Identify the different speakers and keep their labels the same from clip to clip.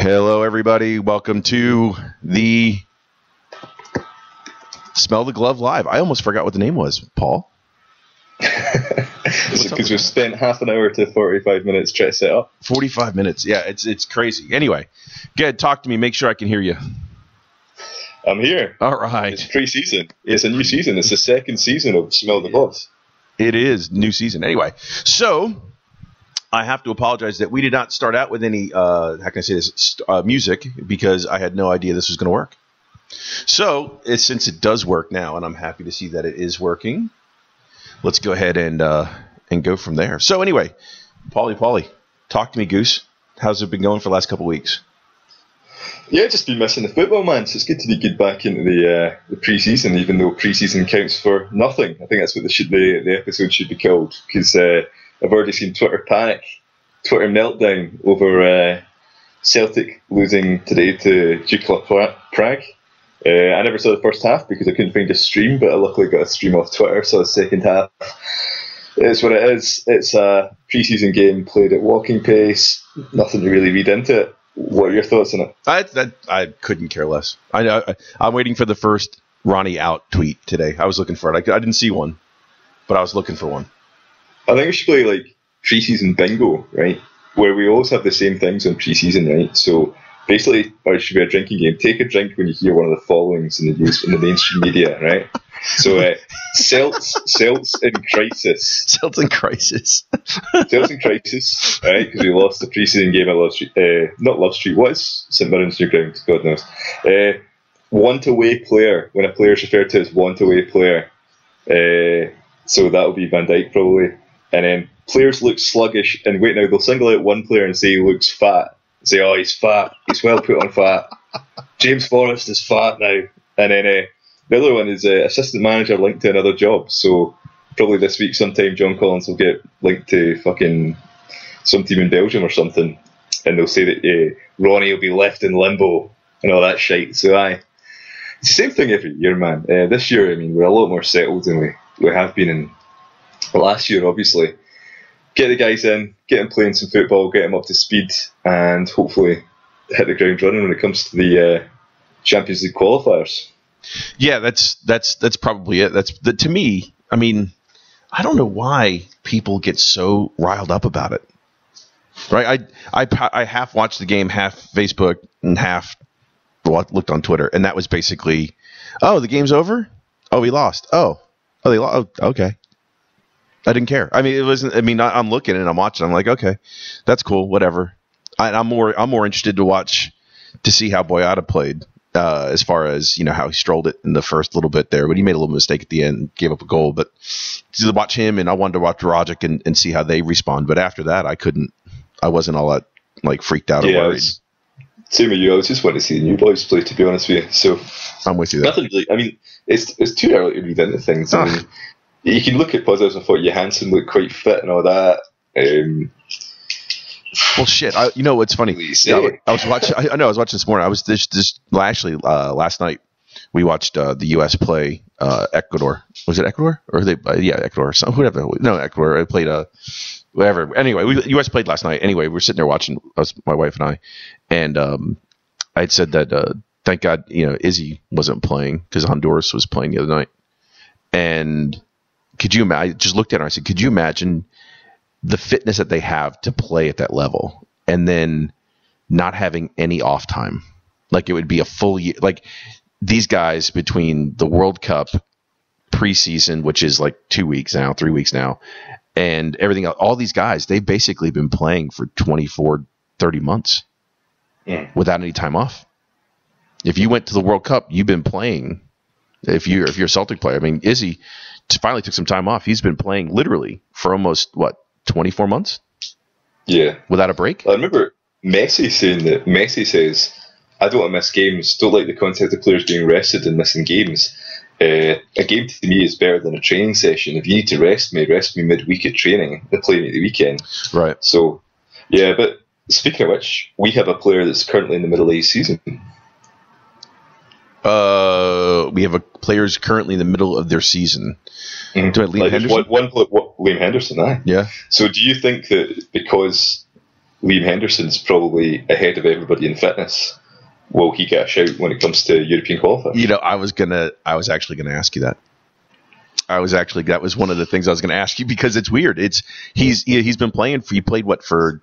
Speaker 1: Hello, everybody. Welcome to the Smell the Glove Live. I almost forgot what the name was, Paul.
Speaker 2: Because we've spent half an hour to 45 minutes trying to set up.
Speaker 1: 45 minutes. Yeah, it's crazy. Anyway, go ahead, talk to me. Make sure I can hear you.
Speaker 2: I'm here.
Speaker 1: All right.
Speaker 2: It's pre-season. It's a new season. It's the second season of Smell the Gloves.
Speaker 1: It is new season. Anyway, so I have to apologize that we did not start out with any, how can I say this, music, because I had no idea this was going to work. So since it does work now, and I'm happy to see that it is working, let's go ahead and go from there. So anyway, Paulie, talk to me, Goose. How's it been going for the last couple of weeks?
Speaker 2: Yeah, just been missing the football, man. So it's good to be good back into the pre-season, even though pre-season counts for nothing. I think that's what the episode should be called, because I've already seen Twitter panic, Twitter meltdown over Celtic losing today to Dukla Prague. I never saw the first half because I couldn't find a stream, but I luckily got a stream off Twitter, so the second half. It's what it is. It's a pre-season game played at walking pace. Nothing to really read into it. What are your thoughts on it?
Speaker 1: I couldn't care less. I'm waiting for the first Ronnie out tweet today. I was looking for it. I didn't see one, but I was looking for one.
Speaker 2: I think we should play like pre-season bingo, right? Where we always have the same things on pre-season, right? So basically, or it should be a drinking game. Take a drink when you hear one of the followings in the mainstream media, right? So Celts in crisis.
Speaker 1: Celts in crisis.
Speaker 2: Celts in crisis, right? Because we lost the pre-season game at Love Street. Not Love Street. What is St Mirren's new ground? God knows. Want-away player. When a player is referred to as want-away player. So that'll be Van Dijk probably. And then players look sluggish. And wait now, they'll single out one player and say he looks fat. Say, oh, he's fat. He's well put on fat. James Forrest is fat now. And then the other one is assistant manager linked to another job. So probably this week sometime John Collins will get linked to fucking some team in Belgium or something. And they'll say that Ronnie will be left in limbo and all that shite. So it's the same thing every year, man. This year, I mean, we're a lot more settled than we have been in last year, obviously. Get the guys in, get them playing some football, get them up to speed, and hopefully hit the ground running when it comes to the Champions League qualifiers.
Speaker 1: Yeah, that's probably it. To me, I mean, I don't know why people get so riled up about it. Right? I half watched the game, half Facebook, and half looked on Twitter, and that was basically, oh, the game's over? Oh, we lost. Oh, they lost. Oh, okay. I didn't care. I mean, it wasn't. I mean, I'm looking and I'm watching. I'm like, okay, that's cool. Whatever. I'm more interested to see how Boyata played, as far as how he strolled it in the first little bit there, but he made a little mistake at the end, gave up a goal. But to watch him, and I wanted to watch Rajic and see how they respond. But after that, I wasn't all that freaked out or worried.
Speaker 2: Same with you. I was just wanting to see the new boys play, to be honest with you. So
Speaker 1: I'm with you there.
Speaker 2: Nothing really. I mean, it's too early to read into things. I mean, you can look at positives. I thought Johansson looked quite fit and all that.
Speaker 1: Well, shit. You know what's funny? I was watching. I know. I was watching this morning. I was last night we watched the U.S. play Ecuador. Was it Ecuador or they? Ecuador. Whatever. No, Ecuador. I played whatever. Anyway, U.S. played last night. Anyway, we're sitting there watching. My wife and I, and I had said that thank God Izzy wasn't playing because Honduras was playing the other night, and. Could you imagine? I just looked at her. I said, "Could you imagine the fitness that they have to play at that level, and then not having any off time? Like it would be a full year. Like these guys between the World Cup preseason, which is like 2 weeks now, 3 weeks now, and everything else. All these guys, they've basically been playing for 24, 30 months without any time off. If you went to the World Cup, you've been playing. If you're a Celtic player, I mean, Izzy." Finally took some time off. He's been playing literally for almost 24 months?
Speaker 2: Yeah.
Speaker 1: Without a break?
Speaker 2: I remember Messi saying that. Messi says, I don't want to miss games. Don't like the concept of players being rested and missing games. A game to me is better than a training session. If you need to rest me midweek at training and play me at the weekend.
Speaker 1: Right.
Speaker 2: So, yeah, but speaking of which, we have a player that's currently in the middle of his season.
Speaker 1: We have players currently in the middle of their season.
Speaker 2: Mm-hmm.
Speaker 1: Liam Henderson?
Speaker 2: Liam Henderson, aye.
Speaker 1: Yeah.
Speaker 2: So do you think that because Liam Henderson's probably ahead of everybody in fitness. Will he get a shout when it comes to European qualifiers?
Speaker 1: You know, I was actually gonna ask you that. That was one of the things I was gonna ask you, because it's weird. He's been playing he played what, for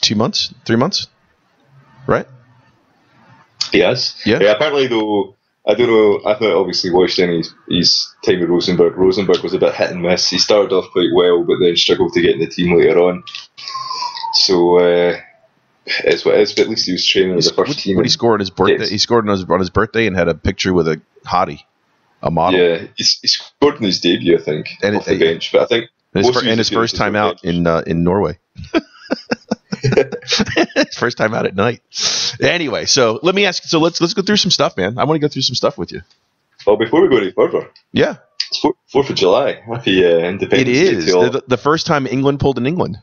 Speaker 1: 2 months, 3 months, right?
Speaker 2: He has. Yeah. Apparently, though, I don't know. I've not obviously watched any of his time with Rosenborg. Rosenborg was a bit hit and miss. He started off quite well, but then struggled to get in the team later on. So it's what it is. But at least he was training with the first team.
Speaker 1: What he scored on his birthday? Yes. He scored on his birthday and had a picture with a hottie, a model.
Speaker 2: Yeah, he scored in his debut, I think, and off the bench. But I think
Speaker 1: his first time out in Norway. First time out at night. Anyway, so let me ask. So let's go through some stuff, man. I want to go through some stuff with you.
Speaker 2: Well, before we go any further,
Speaker 1: yeah,
Speaker 2: it's 4th of July. Happy Independence Day.
Speaker 1: It is the first time England pulled in England.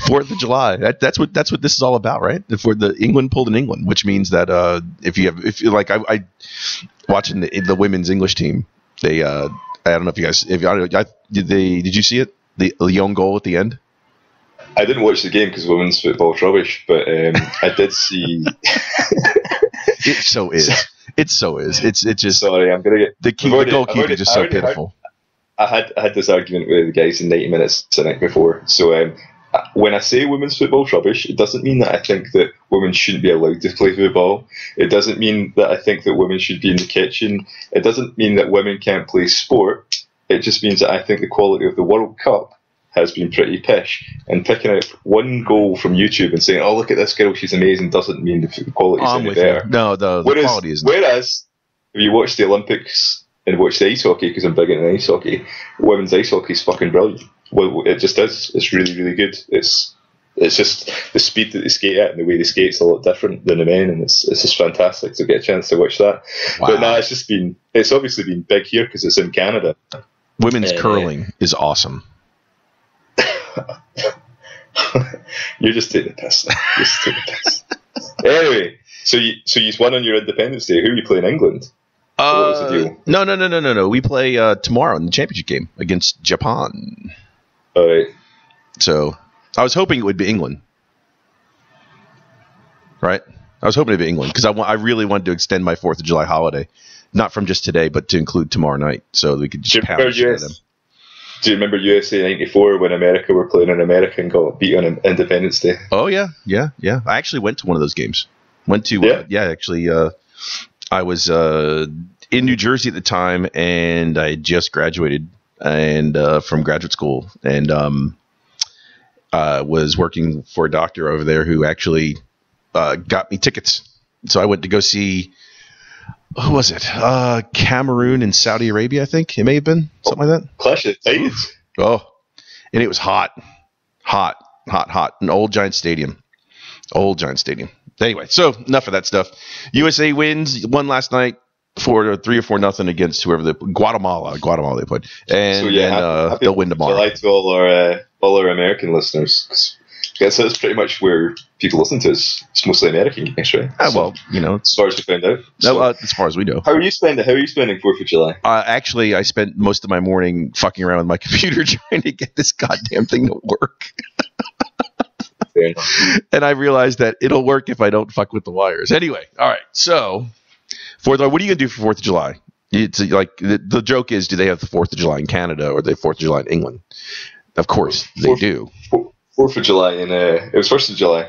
Speaker 1: 4th of July. That's what this is all about, right? For the England pulled in England, which means that if you like, I watching the women's English team, they I don't know if you guys did you see it, the own goal at the end?
Speaker 2: I didn't watch the game because women's football's rubbish, but I did see.
Speaker 1: It so is. It's just.
Speaker 2: Sorry, I'm gonna get
Speaker 1: the goalkeeper is just so pitiful.
Speaker 2: I had this argument with the guys in 90 Minutes Cynic before. So when I say women's football's rubbish, it doesn't mean that I think that women shouldn't be allowed to play football. It doesn't mean that I think that women should be in the kitchen. It doesn't mean that women can't play sport. It just means that I think the quality of the World Cup has been pretty pish. And picking out one goal from YouTube and saying, "Oh, look at this girl, she's amazing," doesn't mean the quality is any better.
Speaker 1: No, the quality isn't.
Speaker 2: Whereas, if you watch the Olympics and watch the ice hockey, because I'm big into ice hockey, women's ice hockey is fucking brilliant. Well, it just is. It's really, really good. It's just the speed that they skate at and the way they skate is a lot different than the men, and it's just fantastic to get a chance to watch that. Wow. But no, it's obviously been big here because it's in Canada.
Speaker 1: Women's curling is awesome.
Speaker 2: You're just taking the piss. Anyway, so you won on your Independence Day. Who are you playing? England? What was the deal?
Speaker 1: No. We play tomorrow in the championship game against Japan.
Speaker 2: All right.
Speaker 1: So I was hoping it would be England. Right? I was hoping it'd be England because I really wanted to extend my 4th of July holiday, not from just today, but to include tomorrow night, so we could just pound them.
Speaker 2: Do you remember USA '94 when America were playing in America and got beat on Independence Day?
Speaker 1: Oh yeah. I actually went to one of those games. I was in New Jersey at the time, and I just graduated and from graduate school, and was working for a doctor over there who actually got me tickets. So I went to go see. Who was it? Cameroon and Saudi Arabia, I think it may have been something like that.
Speaker 2: Clash of Titans.
Speaker 1: Oh, and it was hot. An old Giant Stadium. Anyway, so enough of that stuff. USA won last night 3 or 4 nothing against whoever Guatemala they played, and so, they'll win tomorrow.
Speaker 2: Happy to all our American listeners. Because that's pretty much where people listen to us. It's mostly American games, right?
Speaker 1: Well,
Speaker 2: as far as we found out.
Speaker 1: As far as we know.
Speaker 2: How are you spending 4th of July?
Speaker 1: Actually, I spent most of my morning fucking around with my computer trying to get this goddamn thing to work.
Speaker 2: Fair enough.
Speaker 1: And I realized that it'll work if I don't fuck with the wires. Anyway, all right. So, what are you going to do for 4th of July? It's like the joke is, do they have the 4th of July in Canada or the 4th of July in England? Of course, they do.
Speaker 2: 4th of July, and it was 1st of July,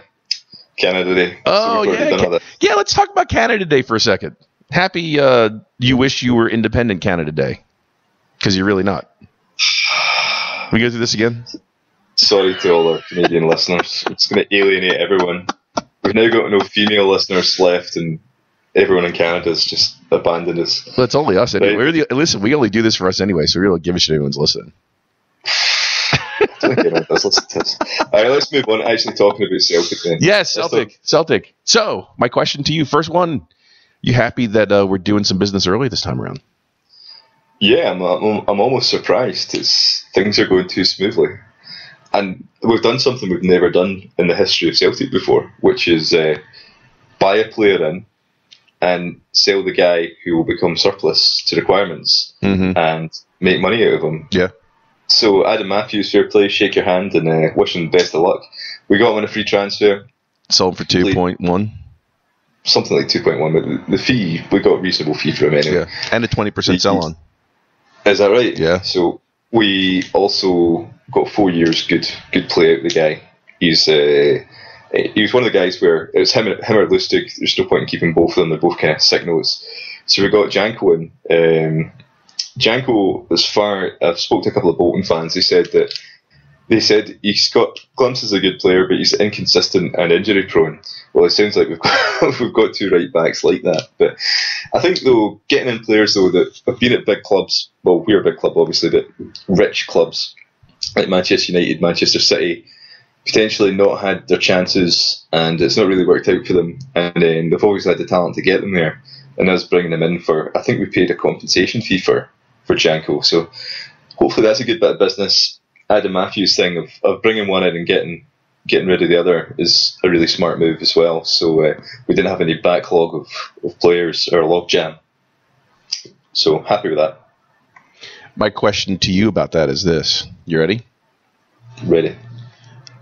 Speaker 2: Canada Day.
Speaker 1: Oh, so yeah. Let's talk about Canada Day for a second. Happy you wish you were independent Canada Day, because you're really not. We go through this again?
Speaker 2: Sorry to all our Canadian listeners. It's going to alienate everyone. We've now got no female listeners left, and everyone in Canada's just abandoned us.
Speaker 1: Well, it's only us anyway. Listen, we only do this for us anyway, so we don't give a shit if anyone's listening.
Speaker 2: All right, let's move on to actually talking about Celtic then.
Speaker 1: Yes, Celtic. So, my question to you, first one, you happy that we're doing some business early this time around?
Speaker 2: Yeah, I'm almost surprised. Things are going too smoothly. And we've done something we've never done in the history of Celtic before, which is buy a player in and sell the guy who will become surplus to requirements and make money out of him.
Speaker 1: Yeah.
Speaker 2: So Adam Matthews, fair play, shake your hand and wish him best of luck. We got him on a free transfer.
Speaker 1: Sold for 2.1.
Speaker 2: Something like 2.1, but the fee, we got a reasonable fee for him anyway.
Speaker 1: Yeah, and a 20% sell-on.
Speaker 2: Is that right?
Speaker 1: Yeah.
Speaker 2: So we also got 4 years good play out the guy. He was one of the guys where it was him or Lustig. There's no point in keeping both of them. They're both kind of sick notes. So we got Janko in. Janko, as far I've spoke to a couple of Bolton fans, they said he's got glimpses of a good player, but he's inconsistent and injury prone. Well, it sounds like we've got two right backs like that. But I think though, getting in players though that have been at big clubs. Well, we're a big club, obviously, but rich clubs like Manchester United, Manchester City, potentially not had their chances, and it's not really worked out for them. And they've always had the talent to get them there. And us bringing them in for, I think we paid a compensation fee for Janko. So hopefully that's a good bit of business. Adam Matthews' thing of bringing one in and getting rid of the other is a really smart move as well. So we didn't have any backlog of players or a log jam. So happy with that.
Speaker 1: My question to you about that is this. You ready?
Speaker 2: Ready.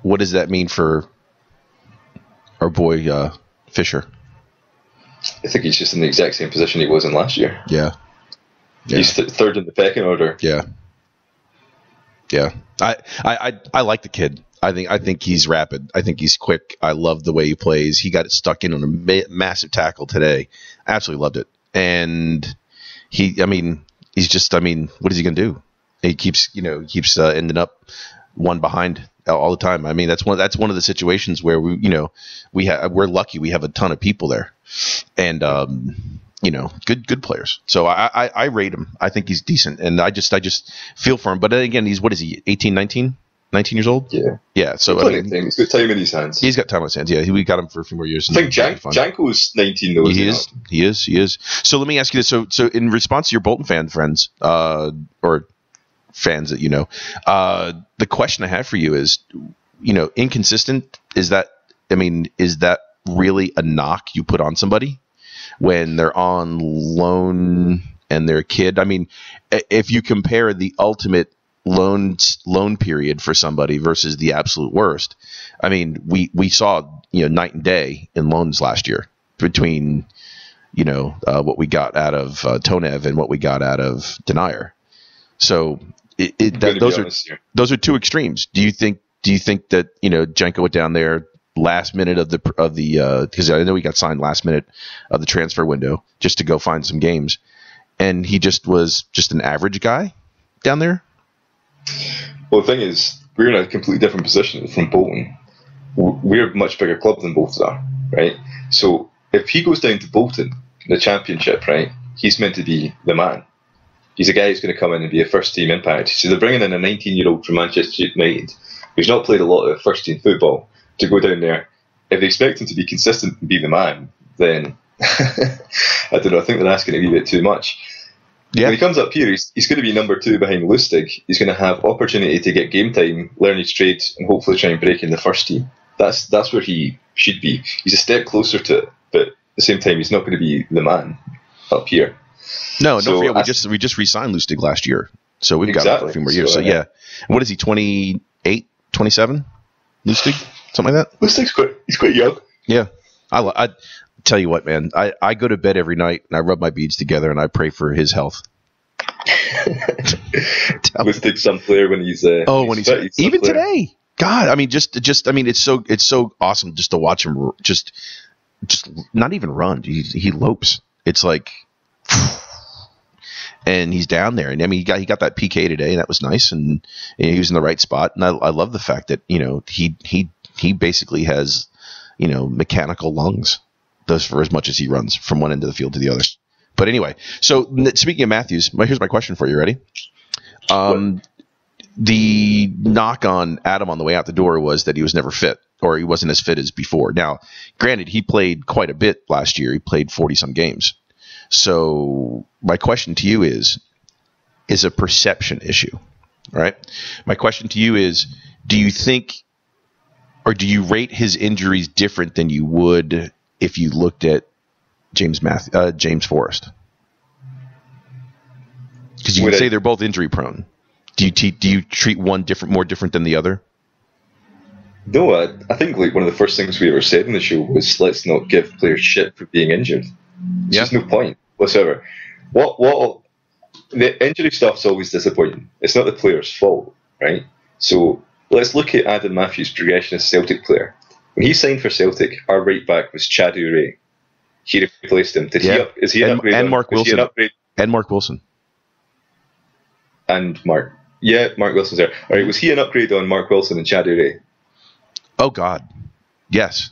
Speaker 1: What does that mean for our boy Fisher?
Speaker 2: I think he's just in the exact same position he was in last year.
Speaker 1: Yeah.
Speaker 2: He's third in the pecking order.
Speaker 1: Yeah. I like the kid. I think he's rapid. I think he's quick. I love the way he plays. He got stuck in on a massive tackle today. I absolutely loved it. And he's just, what is he going to do? He keeps ending up one behind all the time. I mean, that's one of the situations where we're lucky we have a ton of people there, and good players. So I rate him. I think he's decent, and I just feel for him. But then again, what is he? 18, 19 years old? Yeah. So
Speaker 2: he's got time in his hands.
Speaker 1: He's got time in his hands. Yeah, we got him for a few more years.
Speaker 2: I think Janko's 19 though.
Speaker 1: He is. So let me ask you this. So in response to your Bolton friends, or fans that the question I have for you is, inconsistent, is that really a knock you put on somebody when they're on loan and they're a kid? I mean, if you compare the ultimate loan period for somebody versus the absolute worst, I mean, we saw night and day in loans last year between what we got out of Tonev and what we got out of Denier. So those are two extremes. Do you think that Janko went down there last minute of the because I know he got signed last minute of the transfer window just to go find some games, and he was just an average guy down there?
Speaker 2: Well, the thing is, we're in a completely different position from Bolton. We're a much bigger club than Bolton are, right? So if he goes down to Bolton in the Championship, right, he's meant to be the man. He's a guy who's going to come in and be a first-team impact. So they're bringing in a 19-year-old from Manchester United who's not played a lot of first-team football to go down there. If they expect him to be consistent and be the man, then I don't know. I think they're asking a wee bit too much. Yeah. When he comes up here, he's going to be number 2 behind Lustig. He's going to have opportunity to get game time, learn his trade, and hopefully try and break in the first team. That's where he should be. He's a step closer to it, but at the same time, he's not going to be the man up here.
Speaker 1: No, don't forget we just re-signed Lustig last year, so we've got him for a few more years. So yeah, what is he? 28, 27? Lustig, something like that.
Speaker 2: Lustig's quite young.
Speaker 1: Yeah, I tell you what, man. I go to bed every night and I rub my beads together and I pray for his health.
Speaker 2: Lustig, some player when he's
Speaker 1: when he's even player. Today. God, I mean, it's so awesome just to watch him just not even run. He lopes. It's like. And he's down there, and I mean, he got that PK today, and that was nice, and he was in the right spot. And I love the fact that he basically has mechanical lungs, does for as much as he runs from one end of the field to the other. But anyway, so speaking of Matthews, here's my question for you. Ready? The knock on Adam on the way out the door was that he was never fit, or he wasn't as fit as before. Now, granted, he played quite a bit last year. He played 40-some games. So my question to you is a perception issue, right? My question to you is, do you think, or do you rate his injuries different than you would if you looked at James Forrest? Because you would say they're both injury prone. Do you treat one more different than the other?
Speaker 2: No, I think like one of the first things we ever said in the show was let's not give players shit for being injured. There's just no point whatsoever. What the injury stuff's always disappointing. It's not the player's fault, right? So let's look at Adam Matthews' progression as a Celtic player. When he signed for Celtic, our right back was Chad Ure. He replaced him. Is he an upgrade?
Speaker 1: And Mark Wilson. And Mark Wilson.
Speaker 2: And Mark. Yeah, Mark Wilson's there. All right, was he an upgrade on Mark Wilson and Chad Ure?
Speaker 1: Oh, God. Yes.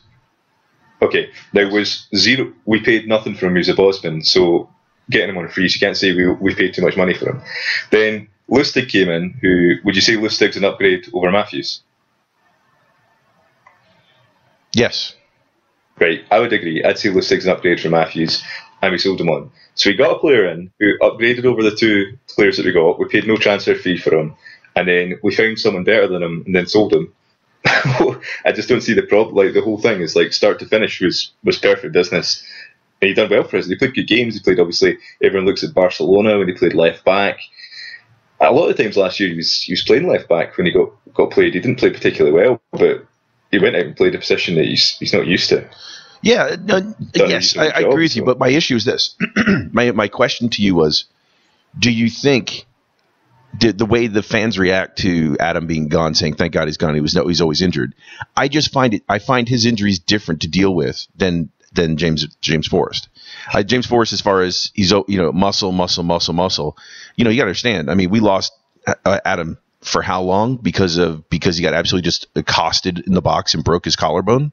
Speaker 2: Okay, there was zero. We paid nothing for him. He was a Bosman, so getting him on free, so you can't say we paid too much money for him. Then Lustig came in. Who would you say Lustig's an upgrade over Matthews?
Speaker 1: Yes.
Speaker 2: Right, I would agree. I'd say Lustig's an upgrade for Matthews, and we sold him on. So we got a player in who upgraded over the two players that we got. We paid no transfer fee for him, and then we found someone better than him, and then sold him. I just don't see the problem. Like the whole thing is like start to finish was perfect business, and he done well for us. He played good games. He played, obviously, everyone looks at Barcelona when he played left back. A lot of times last year he was playing left back when he got played. He didn't play particularly well, but he went out and played a position that he's not used to.
Speaker 1: Yeah, yes, I agree with you. But my issue is this: my question to you was, do you think the way the fans react to Adam being gone, saying "Thank God he's gone"? He's always injured. I find his injuries different to deal with than James Forrest. James Forrest, as far as he's muscle. You got to understand. I mean, we lost Adam for how long because he got absolutely just accosted in the box and broke his collarbone.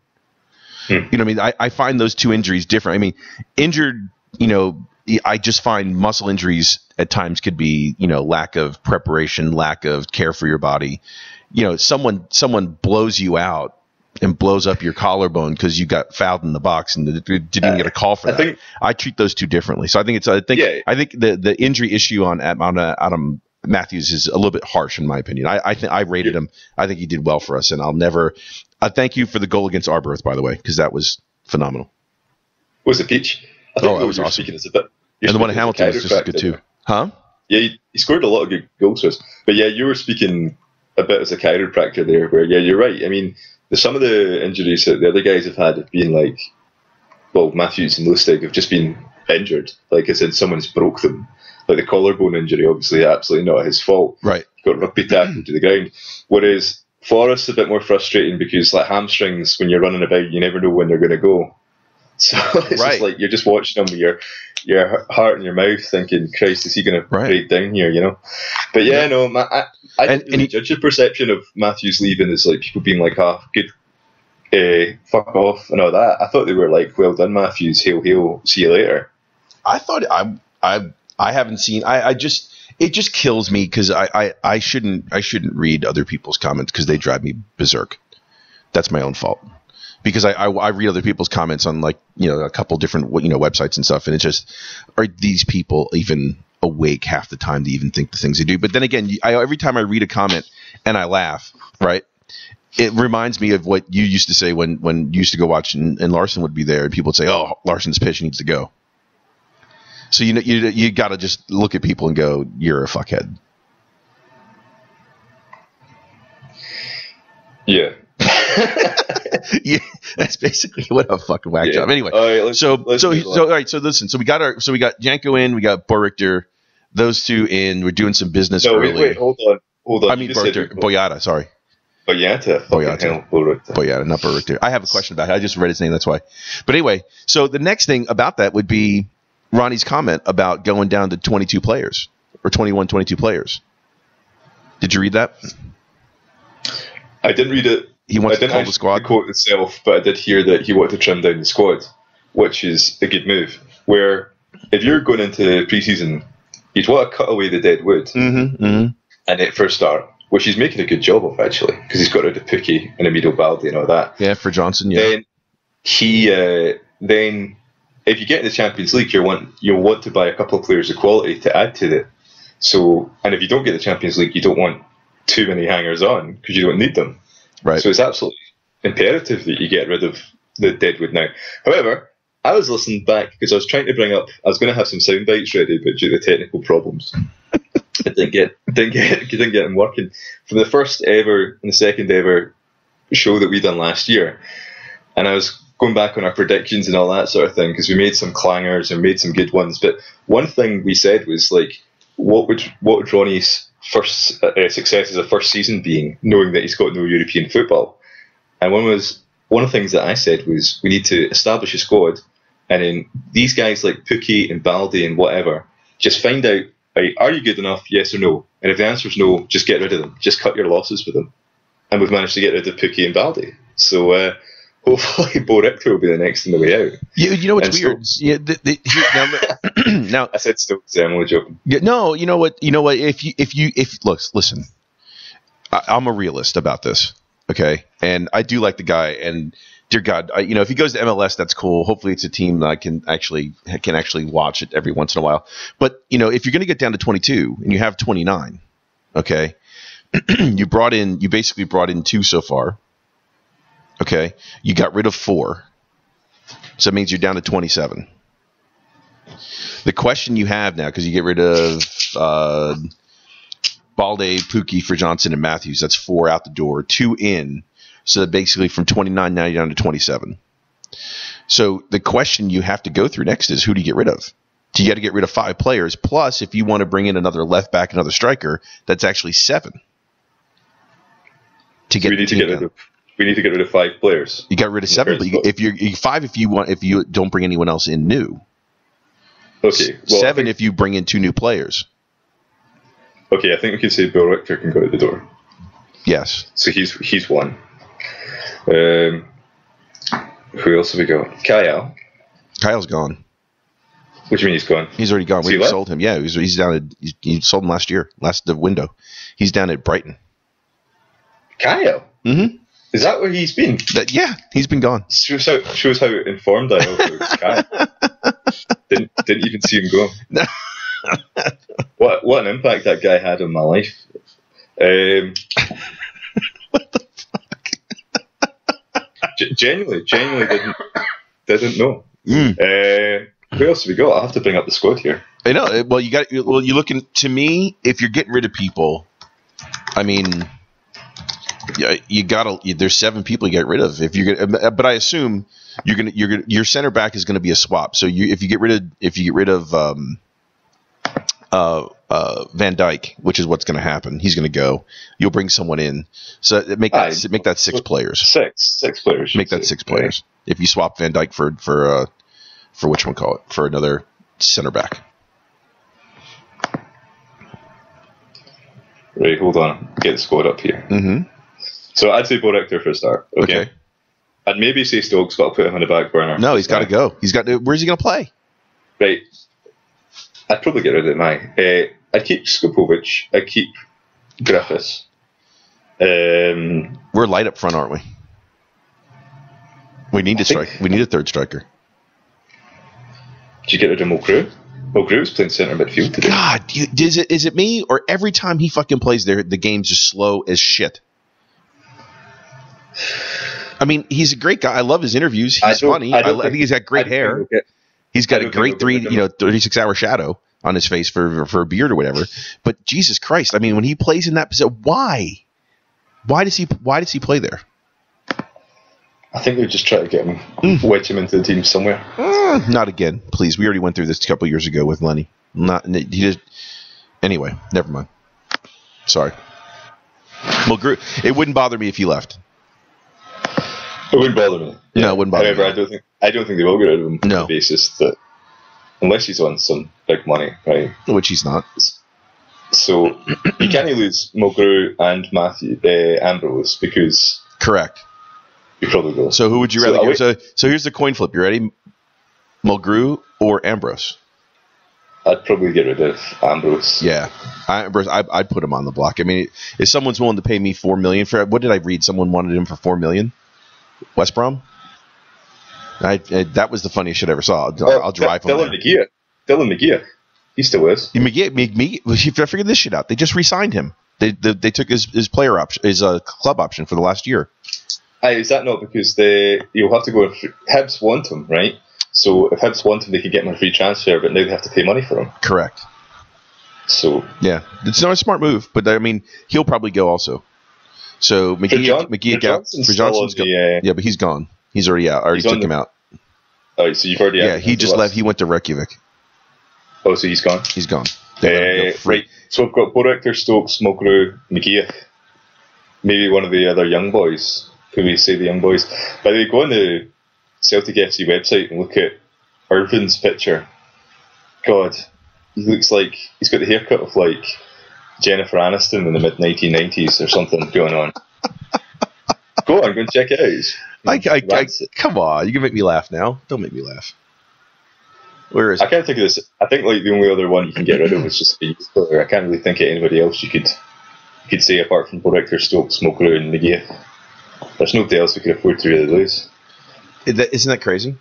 Speaker 1: You know what I mean? I find those two injuries different. I mean, injured, I just find muscle injuries at times could be, lack of preparation, lack of care for your body. Someone blows you out and blows up your collarbone because you got fouled in the box and didn't even get a call for that. I treat those two differently. So I think the injury issue on Adam Matthews is a little bit harsh in my opinion. I rated him. I think he did well for us, and I'll never. Thank you for the goal against Arbroath, by the way, because that was phenomenal.
Speaker 2: Was it Peach?
Speaker 1: It was awesome. And the one at Hamilton was just good too. Huh?
Speaker 2: Yeah, he scored a lot of good goals for us. But yeah, you were speaking a bit as a chiropractor there, where you're right. I mean, some of the injuries that the other guys have had have been like, well, Matthews and Lustig have just been injured, like as in someone's broke them. Like the collarbone injury, obviously, absolutely not his fault.
Speaker 1: Right.
Speaker 2: He got rugby tackled to the ground. Whereas Forrest's a bit more frustrating because, like hamstrings, when you're running about, you never know when they're going to go. So it's just like you're just watching them with your heart in your mouth, thinking, "Christ, is he going to break down here?" But yeah, no, I didn't really judge the perception of Matthews leaving as like people being like, good, fuck off and all that. I thought they were like, well done, Matthews, hail, see you later.
Speaker 1: I thought I haven't seen. It just kills me because I shouldn't read other people's comments because they drive me berserk. That's my own fault. Because I read other people's comments on a couple different websites and stuff, and it's just, are these people even awake half the time to even think the things they do? But then again, every time I read a comment and I laugh, right? It reminds me of what you used to say when you used to go watch and Larson would be there and people would say, "Oh, Larson's pitch needs to go." So you got to just look at people and go, "You're a fuckhead."
Speaker 2: Yeah.
Speaker 1: Yeah, that's basically what a fucking whack job. Anyway,
Speaker 2: all right,
Speaker 1: so all right. So listen. So we got Janko in. We got Borrichter. Those two in. We're doing some business early.
Speaker 2: Wait, hold on.
Speaker 1: I mean Boyata. Sorry.
Speaker 2: Boyata,
Speaker 1: not Borrichter. I have a question about it. I just read his name. That's why. But anyway, so the next thing about that would be Ronnie's comment about going down to 22 players or 21, 22 players. Did you read that?
Speaker 2: I didn't read it.
Speaker 1: He wants to call the squad.
Speaker 2: The quote itself, but I did hear that he wanted to trim down the squad, which is a good move. Where if you're going into pre-season, you'd want to cut away the dead wood and it first start, which he's making a good job of actually, because he's got rid of Pookie and Amido Baldi and all that.
Speaker 1: Yeah, for Johnson. Yeah.
Speaker 2: Then if you get in the Champions League, you'll want to buy a couple of players of quality to add to it. So, and if you don't get the Champions League, you don't want too many hangers on because you don't need them.
Speaker 1: Right.
Speaker 2: So it's absolutely imperative that you get rid of the deadwood now. However, I was listening back because I was trying to I was going to have some sound bites ready, but due to technical problems, I didn't get him working. From the first ever and the second ever show that we done last year, and I was going back on our predictions and all that sort of thing, because we made some clangers and made some good ones. But one thing we said was, like, what would Ronnie's first success as a first season being, knowing that he's got no European football? And one of the things that I said was, we need to establish a squad, and then these guys like Pookie and Baldy and whatever, just find out, right, are you good enough, yes or no? And if the answer is no, just get rid of them. Just cut your losses with them. And we've managed to get rid of Pookie and Baldy. So hopefully Bo Richter will be the next on the way out.
Speaker 1: You know what's weird? Now
Speaker 2: I said Stokes. I'm only joking.
Speaker 1: Yeah, no, you know what? If listen, I'm a realist about this, okay? And I do like the guy, and dear God, if he goes to MLS, that's cool. Hopefully, it's a team that I can actually watch it every once in a while. But if you're going to get down to 22 and you have 29, okay, you basically brought in 2 so far. Okay, you got rid of 4, so it means you're down to 27. The question you have now, because you get rid of Balde, Pookie, for Johnson, and Matthews, that's 4 out the door, 2 in, so that basically from 29 now you're down to 27. So the question you have to go through next is, who do you get rid of? Do you got to get rid of 5 players? Plus, if you want to bring in another left back, another striker, that's actually 7.
Speaker 2: We need to get rid of 5 players.
Speaker 1: You got rid of 7, but if you're 5, if you don't bring anyone else in new.
Speaker 2: Okay. Well,
Speaker 1: 7 if you bring in 2 new players.
Speaker 2: Okay, I think we can say Bill Richter can go out the door.
Speaker 1: Yes.
Speaker 2: So he's one. Who else have we got? Kyle.
Speaker 1: Kyle's gone.
Speaker 2: What do you mean he's gone?
Speaker 1: He's already gone. We sold him. Yeah, he's down. You sold him last year, the window. He's down at Brighton.
Speaker 2: Kyle.
Speaker 1: Mm-hmm.
Speaker 2: Is that where he's been?
Speaker 1: Yeah, he's been gone.
Speaker 2: Shows how informed I am about Kyle. Didn't even see him go. What an impact that guy had on my life.
Speaker 1: What the fuck?
Speaker 2: Genuinely didn't know. Who else have we got? I have to bring up the squad here.
Speaker 1: I know. Well, you're looking, to me, if you're getting rid of people, I mean, yeah, there's 7 people you get rid of. But I assume your center back is gonna be a swap. So if you get rid of Van Dijk, which is what's gonna happen, he's gonna go. You'll bring someone in. So make that 6 players.
Speaker 2: Six players.
Speaker 1: Make that 6 players. If you swap Van Dijk for another center back.
Speaker 2: Right, hold on. Get the squad up here.
Speaker 1: Mm-hmm.
Speaker 2: So I'd say Bo Richter for a start. Okay. I'd maybe say Stokes, but I'll put him on the back burner.
Speaker 1: No, he's got to go. Where's he going to play?
Speaker 2: Right. I'd probably get rid of Mai. I'd keep Skupovic. I'd keep Griffiths.
Speaker 1: We're light up front, aren't we? We need We need a third striker.
Speaker 2: Did you get rid of Mulgrew? Mulgrew's playing centre midfield today.
Speaker 1: God, is it me, or every time he fucking plays there, the game's just slow as shit? I mean, he's a great guy. I love his interviews. He's funny. I think he's got great hair. He's got a great 36-hour shadow on his face for a beard or whatever. But Jesus Christ, I mean, when he plays in that position, why? Why does he play there?
Speaker 2: I think they just try to get him, wedge him into the team somewhere.
Speaker 1: Not again, please. We already went through this a couple of years ago with Lenny. Anyway, never mind. Sorry. Well, it wouldn't bother me if he left.
Speaker 2: It wouldn't bother me.
Speaker 1: No, it wouldn't bother me.
Speaker 2: However, I don't think they will get rid of him
Speaker 1: on
Speaker 2: the basis that, unless he's on some big money, right?
Speaker 1: Which he's not.
Speaker 2: So you can't lose Mulgrew and Ambrose because.
Speaker 1: Correct.
Speaker 2: You probably will.
Speaker 1: So who would you rather get? So here's the coin flip. You ready? Mulgrew or Ambrose?
Speaker 2: I'd probably get rid of Ambrose.
Speaker 1: Yeah, Ambrose. I'd put him on the block. I mean, if someone's willing to pay me $4 million for, what did I read? Someone wanted him for $4 million. West Brom. That was the funniest shit I ever saw. I'll drive him.
Speaker 2: Dylan McGeer. He still is.
Speaker 1: I figured this shit out. They just re-signed him. They took his player option, his club option for the last year.
Speaker 2: Is that not because you'll have to go? Hibs want him, right? So if Hibs want him, they could get him a free transfer, but now they have to pay money for him.
Speaker 1: Correct.
Speaker 2: So
Speaker 1: yeah, it's not a smart move, but I mean, he'll probably go also. So McGee out. For Johnson's gone. Yeah, but he's gone. He's already out. I already took him out.
Speaker 2: Oh, so you've already.
Speaker 1: Yeah, he just left. He went to Reykjavik.
Speaker 2: Oh, so he's gone.
Speaker 1: He's gone.
Speaker 2: Right. So we've got Borector, Stokes, Mulgrew, McGee. Maybe one of the other young boys. Could we say the young boys? By the way, go on the Celtic FC website and look at Irvin's picture. God, he looks like he's got the haircut of like Jennifer Aniston in the mid-1990s or something going on. Go on, go and check it out.
Speaker 1: Come on, you can make me laugh now. Don't make me laugh. Where is?
Speaker 2: I can't think of this. I think like the only other one you can get rid of is just the youth player. I can't really think of anybody else you could say apart from Borector, Stokes, Mulgrew, and McGee. There's nobody else we could afford to really lose.
Speaker 1: Isn't that crazy?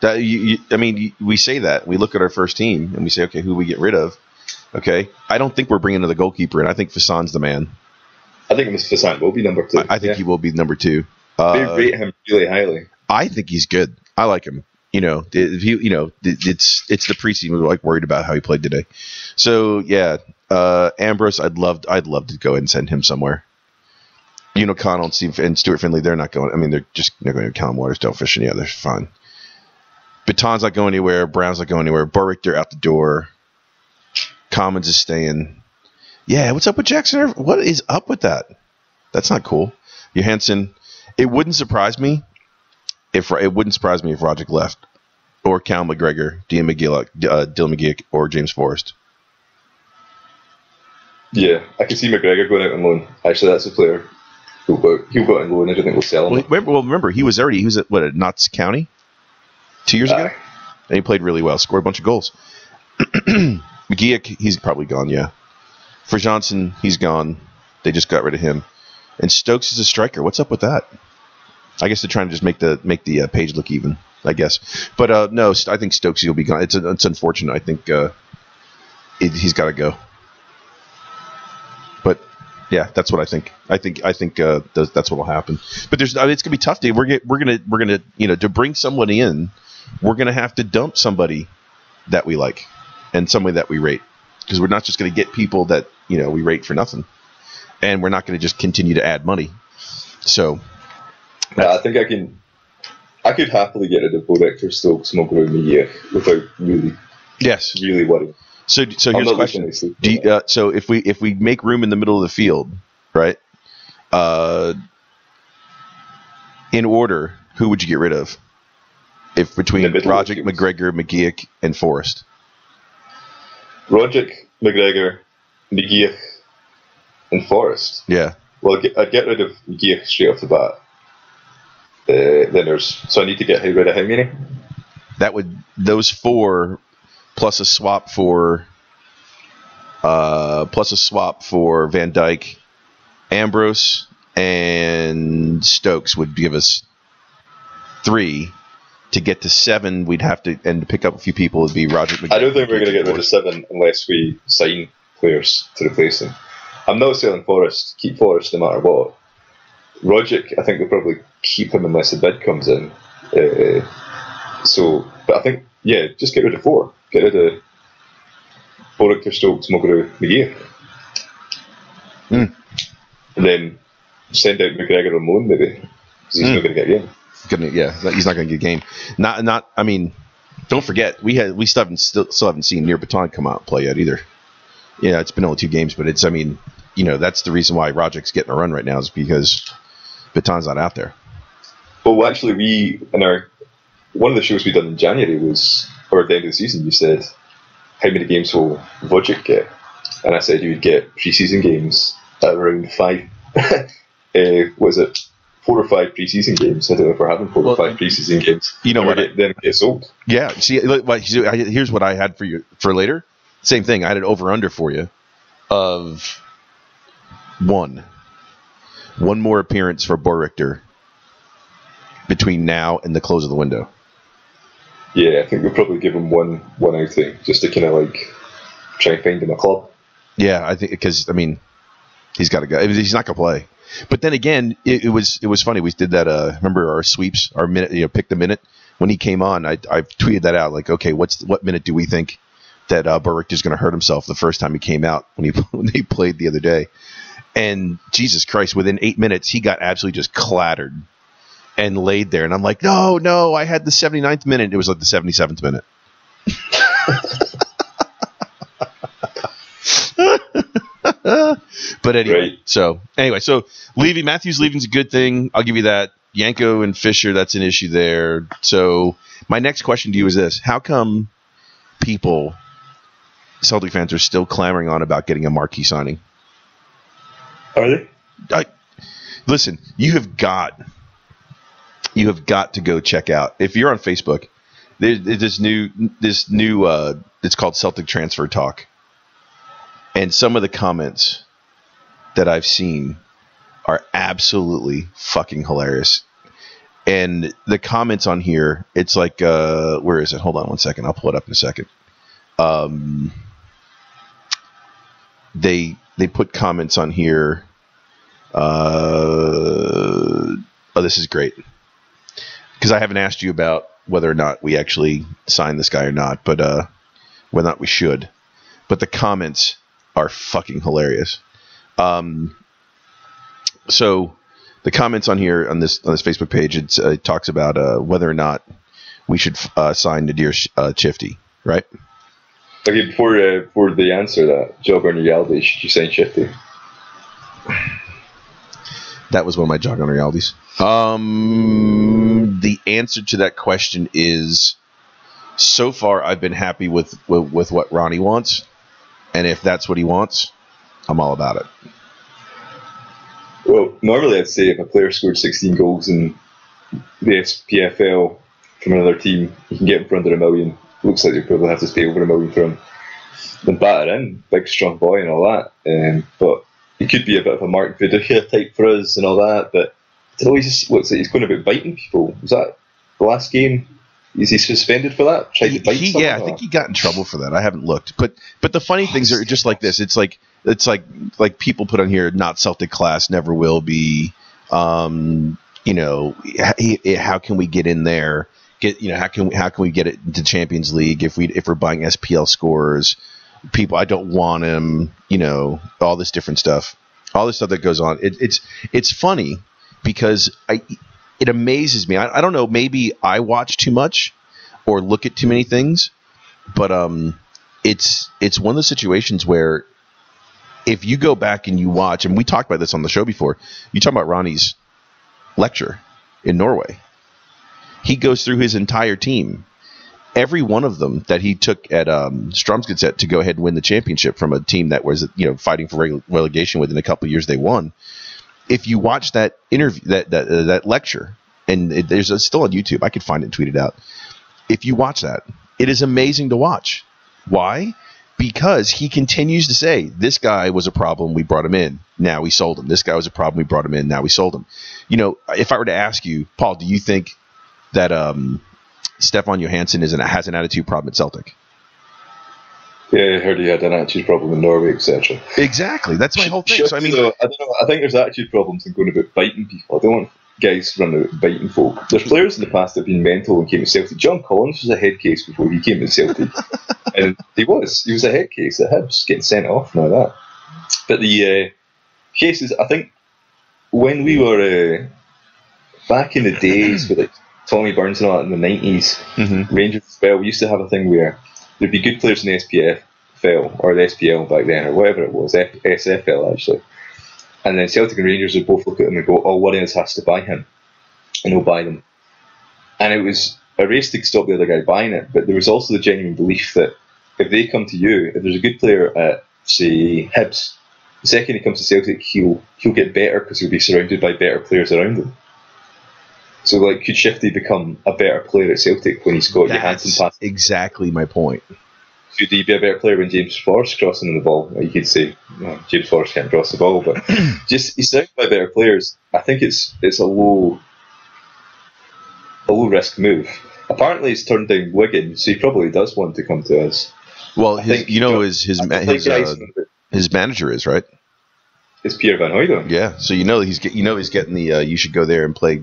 Speaker 1: I mean, we say that. We look at our first team and we say, okay, who we get rid of? Okay. I don't think we're bringing another goalkeeper, and I think Fassan's the man.
Speaker 2: I think Fassan will be number 2.
Speaker 1: I think he will be number 2.
Speaker 2: They rate him really highly.
Speaker 1: I think he's good. I like him. It's the preseason. We're like worried about how he played today. So yeah, Ambrose, I'd love to go and send him somewhere. Connell and Stuart Finley, they're not going. I mean, they're going to Callum Waters, Del Fish, and yeah, they're fine. Baton's not going anywhere. Brown's not going anywhere. Borwick, they're out the door. Commons is staying. Yeah, what's up with Jackson? What is up with that? That's not cool. Johansson. It wouldn't surprise me if Roderick left, or Cal McGregor, Dylan McGee, or James Forrest.
Speaker 2: Yeah, I can see McGregor going out on loan. Actually, that's a player who'll go out on loan. I don't think we'll sell him.
Speaker 1: Remember, he was at Notts County 2 years ago, and he played really well, scored a bunch of goals. McGee, he's probably gone. Yeah, for Johnson, he's gone. They just got rid of him. And Stokes is a striker. What's up with that? I guess they're trying to just make the page look even, I guess. But no, I think Stokes will be gone. It's unfortunate. I think he's got to go. But yeah, that's what I think. I think that's what will happen. But it's gonna be tough. Dave. We're gonna to bring somebody in, we're gonna have to dump somebody that we like and somebody that we rate, because we're not just gonna get people that we rate for nothing, and we're not gonna just continue to add money. So.
Speaker 2: I think I could happily get rid of Borector, Stokes, Mulgrew, and McGee without really worrying. So here's
Speaker 1: the question: so if we make room in the middle of the field, right? In order, who would you get rid of? If between Roderick, McGregor, McGee, and Forrest.
Speaker 2: Roderick, McGregor, McGee, and Forrest.
Speaker 1: Yeah.
Speaker 2: Well, I'd get rid of McGee straight off the bat. So I need to get rid of how many?
Speaker 1: Those 4 plus a swap for Van Dijk, Ambrose, and Stokes would give us 3. To get to 7, we'd have to, and to pick up a few people would be Roger McGee.
Speaker 2: I don't think we're going to get rid of 7 unless we sign players to replace them. I'm not selling Forrest. Keep Forrest no matter what. Roderick, I think we'll probably keep him unless the bid comes in. But I think, just get rid of 4. Get rid of Borector, Stokes, Mulgrew, McGee. And then send out McGregor on loan, maybe, because he's not going to get a game.
Speaker 1: He's not going to get a game. I mean, don't forget, we still haven't seen Nir Baton come out and play yet either. Yeah, it's been only 2 games, but that's the reason why Roderick's getting a run right now, is because Baton's not out there.
Speaker 2: Well, actually, one of the shows we done in January or at the end of the season, you said, how many games will Roderick get? And I said he would get pre-season games at around 5. Was it 4 or 5 pre-season games? I don't know if we're having 4 or 5 pre-season games.
Speaker 1: You know what?
Speaker 2: Then get sold.
Speaker 1: Yeah. See, here's what I had for you for later. Same thing. I had an over/under for you of 1 more appearance for Borrichter between now and the close of the window.
Speaker 2: Yeah, I think we'll probably give him one outing just to kind of try and find him a club.
Speaker 1: Yeah, I think because he's got to go. He's not gonna play. But then again, it was funny. We did that. Remember our sweeps, our minute, pick the minute when he came on. I tweeted that out. Okay, what minute do we think that Berricht is going to hurt himself the first time he came out when he played the other day. And Jesus Christ, within 8 minutes, he got absolutely just clattered and laid there. And I'm like, no, I had the 79th minute. It was like the 77th minute. But anyway,
Speaker 2: right.
Speaker 1: so Matthews leaving's a good thing. I'll give you that. Yanko and Fisher, that's an issue there. So my next question to you is this. How come Celtic fans are still clamoring on about getting a marquee signing?
Speaker 2: Are they?
Speaker 1: Listen, you have got to go check out. If you're on Facebook, there's this new it's called Celtic Transfer Talk. And some of the comments that I've seen are absolutely fucking hilarious. And the comments on here, it's like, where is it? Hold on one second. I'll pull it up in a second. They put comments on here. This is great. Because I haven't asked you about whether or not we actually sign this guy or not, but whether or not we should. But the comments are fucking hilarious. So the comments on here on this Facebook page, it talks about whether or not we should sign Nadir Chifty, right?
Speaker 2: Okay, before they answer that, Job on reality, should you sign Chifty?
Speaker 1: That was one of my jog on realities. The answer to that question is, so far I've been happy with what Ronnie wants, and if that's what he wants, I'm all about it.
Speaker 2: Well, normally I'd say if a player scored 16 goals in the SPFL from another team, you can get him for under $1 million. Looks like you probably have to pay over $1 million for him. Then batter in, big strong boy and all that. But he could be a bit of a Mark Viduka type for us and all that. But I don't know, he's going about biting people. Was that the last game? Is he suspended for that? Tried to bite someone?
Speaker 1: Yeah, I think he got in trouble for that. I haven't looked. But the funny things are just like this. It's like people put on here, not Celtic class, never will be. How can we get in there? How can we get it into Champions League if we're buying SPL scores? People, I don't want him. All this different stuff, all this stuff that goes on. It's funny because it amazes me. I don't know. Maybe I watch too much or look at too many things, but it's one of the situations where if you go back and you watch, and we talked about this on the show before, you talk about Ronnie's lecture in Norway. He goes through his entire team. Every one of them that he took at Strømsgodset to go ahead and win the championship from a team that was fighting for relegation within a couple of years they won. If you watch that interview, that lecture, and there's still on YouTube, I could find it and tweet it out. If you watch that, it is amazing to watch. Why? Because he continues to say, this guy was a problem, we brought him in, now we sold him. This guy was a problem, we brought him in, now we sold him. If I were to ask you, Paul, do you think that Stefan Johansson has an attitude problem at Celtic?
Speaker 2: Yeah, I heard he had an attitude problem in Norway, etc.
Speaker 1: Exactly, that's my whole thing. So
Speaker 2: I don't know. I think there's attitude problems in going about biting people. I don't want guys running about biting folk. There's players in the past that have been mental and came to Celtic. John Collins was a head case before he came to Celtic, and he was a head case at Hibs, getting sent off and all that. But the cases, I think, when we were back in the days with Tommy Burns and all that in the 90s, Rangers as well, we used to have a thing where there'd be good players in the SPFL or the SPL back then, or whatever it was, SFL actually. And then Celtic and Rangers would both look at him and go, one of us has to buy him, and we'll buy them. And it was a race to stop the other guy buying it, but there was also the genuine belief that if they come to you, if there's a good player at, say, Hibs, the second he comes to Celtic, he'll get better because he'll be surrounded by better players around him. So, could Shifty become a better player at Celtic when he's got Johansson past?
Speaker 1: That's exactly my point.
Speaker 2: Could he be a better player when James Forrest crossing the ball? You could say, James Forrest can't cross the ball, but just he's surrounded by better players. I think it's a low risk move. Apparently, he's turned down Wigan, so he probably does want to come to us.
Speaker 1: Well, his manager is, right?
Speaker 2: It's Pierre Van Hooydonk.
Speaker 1: Yeah, so he's getting the you should go there and play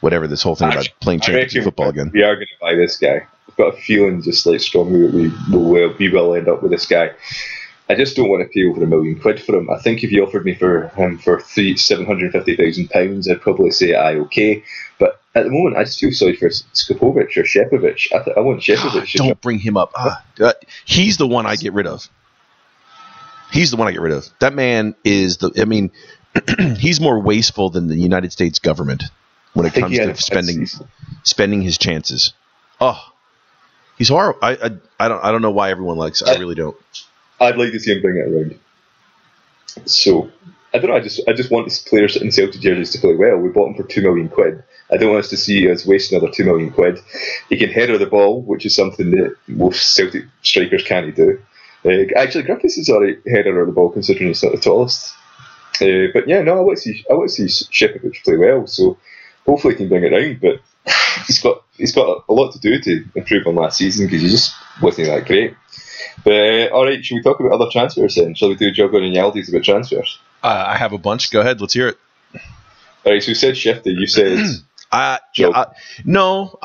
Speaker 1: whatever this whole thing about playing championship football again.
Speaker 2: We are going to buy this guy got a feeling just like strongly that we will end up with this guy. I just don't want to pay over £1 million for him. I think if you offered me for him for £750,000, I'd probably say aye, okay. But at the moment, I just feel sorry for Skopovic or Shepovic. I want Shepovic.
Speaker 1: Don't bring him up. He's the one I get rid of. That man is he's more wasteful than the United States government when it comes to spending his chances. Oh, he's horrible. I don't know why everyone likes it. I really don't.
Speaker 2: I'd like to see him bring it around. So I don't know. I just want this players in Celtic jerseys to play well. We bought him for £2 million. I don't want us to see us waste another £2 million. He can header the ball, which is something that most Celtic strikers can't do. Actually, Griffiths is alright header of the ball considering he's not the tallest. But yeah, no, I want to see Shepovic play well. So hopefully he can bring it round. But he's got a lot to do to improve on last season because he just wasn't that great. But all right, should we talk about other transfers then? Shall we do Jogo and Yaldi's about transfers?
Speaker 1: I have a bunch. Go ahead, let's hear it.
Speaker 2: All right, so you said Shifty. You said
Speaker 1: no.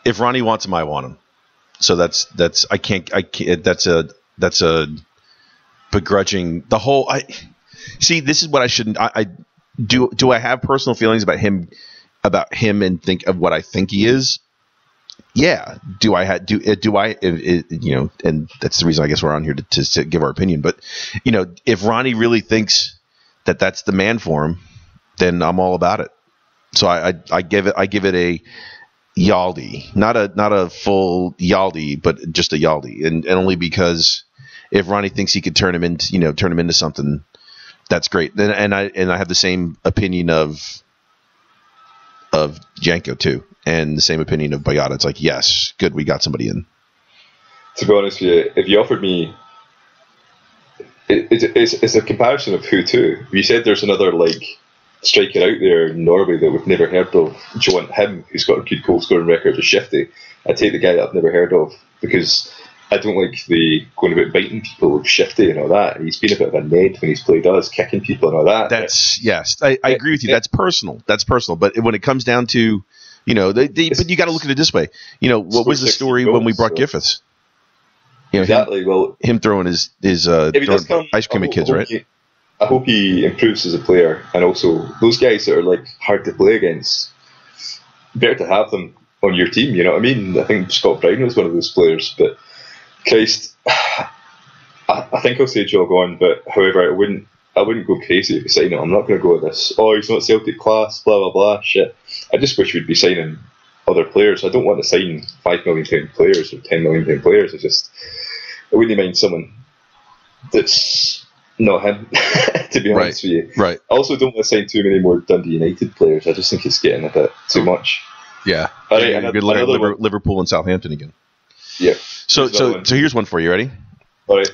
Speaker 1: If Ronnie wants him, I want him. So that's I can't that's a begrudging the whole. See, this is what I shouldn't. I do I have personal feelings about him and think of what I think he is. Yeah. Do I and that's the reason I guess we're on here to give our opinion. But if Ronnie really thinks that that's the man for him, then I'm all about it. So I give it a Yaldi, not a full Yaldi, but just a Yaldi, and only because if Ronnie thinks he could turn him into something, that's great. And I have the same opinion of Janko too, and the same opinion of Bayada. It's like, yes, good, we got somebody in.
Speaker 2: To be honest with you, if you offered me, it's a comparison of who to. If you said there's another striker out there in Norway that we've never heard of, do you want him, who's got a good goal scoring record, as Shifty? I'd take the guy that I've never heard of because I don't like the going about biting people with Shifty and all that. And he's been a bit of a Ned when he's played us, kicking people and all that.
Speaker 1: Yes, I agree with you. That's personal. But when it comes down to, but you got to look at it this way. What was the story when we brought Griffiths?
Speaker 2: Exactly.
Speaker 1: Him throwing his throwing ice cream at kids, right?
Speaker 2: I hope he improves as a player, and also those guys that are hard to play against. Better to have them on your team. You know what I mean? I think Scott Brown was one of those players, but Christ, I think I'll say jog on. But however, I wouldn't go crazy if we sign him. I'm not going to go with this. Oh, he's not Celtic class. Blah blah blah. Shit. I just wish we'd be signing other players. I don't want to sign £5 million players or £10 million players. I wouldn't mind someone that's not him, to be honest with you.
Speaker 1: Right.
Speaker 2: I also don't want to sign too many more Dundee United players. I just think it's getting a bit too much.
Speaker 1: Yeah.
Speaker 2: All right,
Speaker 1: Liverpool and Southampton again.
Speaker 2: Yeah.
Speaker 1: So here's one for you. Ready?
Speaker 2: All right.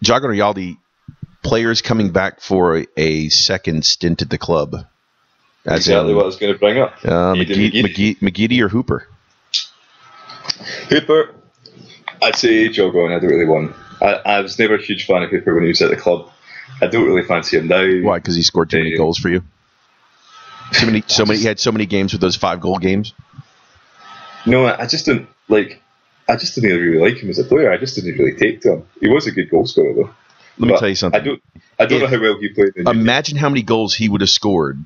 Speaker 1: Jogo or Yaldi, players coming back for a second stint at the club.
Speaker 2: That's exactly what I was going to bring up.
Speaker 1: McGeady or Hooper?
Speaker 2: Hooper. I'd say Jogo, and I don't really want. I was never a huge fan of Hooper when he was at the club. I don't really fancy him now.
Speaker 1: Why? Because he scored too many goals for you. He had so many games with those 5-goal games.
Speaker 2: No, I just didn't really like him as a player. I just didn't really take to him. He was a good goal scorer though.
Speaker 1: Let me tell you something.
Speaker 2: I don't know how well he played.
Speaker 1: Imagine how many goals he would have scored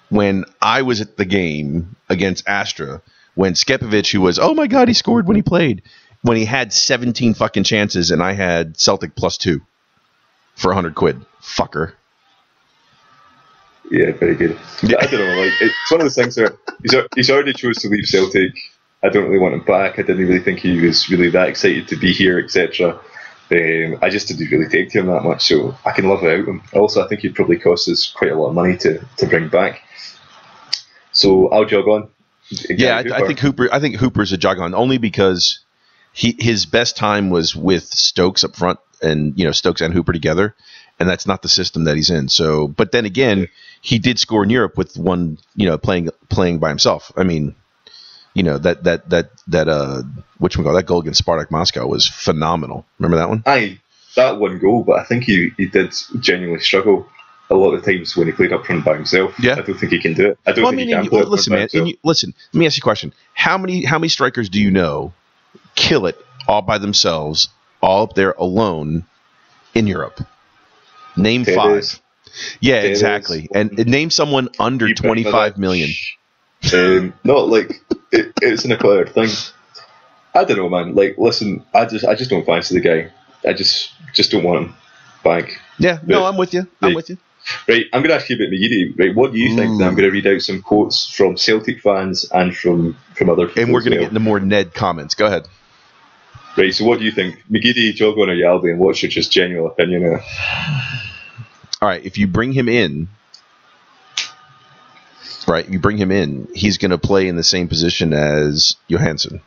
Speaker 1: when I was at the game against Astra. When Skepovic, who was, oh my God, he scored when he played. When he had 17 fucking chances and I had Celtic +2 for £100. Fucker.
Speaker 2: Yeah, very good. I don't know. It's one of those things where he's already chose to leave Celtic. I don't really want him back. I didn't really think he was really that excited to be here, etc. I just didn't really take to him that much, so I can live without him. Also, I think he'd probably cost us quite a lot of money to bring back. So I'll jog on.
Speaker 1: Yeah, I think Hooper. I think Hooper's a jog on only because his best time was with Stokes up front, and Stokes and Hooper together, and that's not the system that he's in. So, but then again, he did score in Europe with one, playing by himself. I mean, that goal against Spartak Moscow was phenomenal. Remember that one?
Speaker 2: That one goal, but I think he did genuinely struggle a lot of the times when he played up front by himself.
Speaker 1: Yeah.
Speaker 2: I don't think he can do it. I don't think he can play up front by himself.
Speaker 1: Listen, let me ask you a question. How many strikers do you know kill it all by themselves, all up there alone in Europe? Name 5. Yeah, exactly. And name someone under 25 million.
Speaker 2: Not like it's an acquired thing. I don't know, man. Like, listen, I just don't fancy the guy. I just don't want him back.
Speaker 1: Yeah, no, I'm with you. I'm with you.
Speaker 2: Right, I'm going to ask you about McGeady. Right, what do you think? I'm going to read out some quotes from Celtic fans and from other people.
Speaker 1: And we're going to get into more Ned comments. Go ahead.
Speaker 2: Right, so what do you think? McGeady, Jogwan, or Yaldi, and what's your just genuine opinion?
Speaker 1: All right, if you bring him in, he's going to play in the same position as Johansson.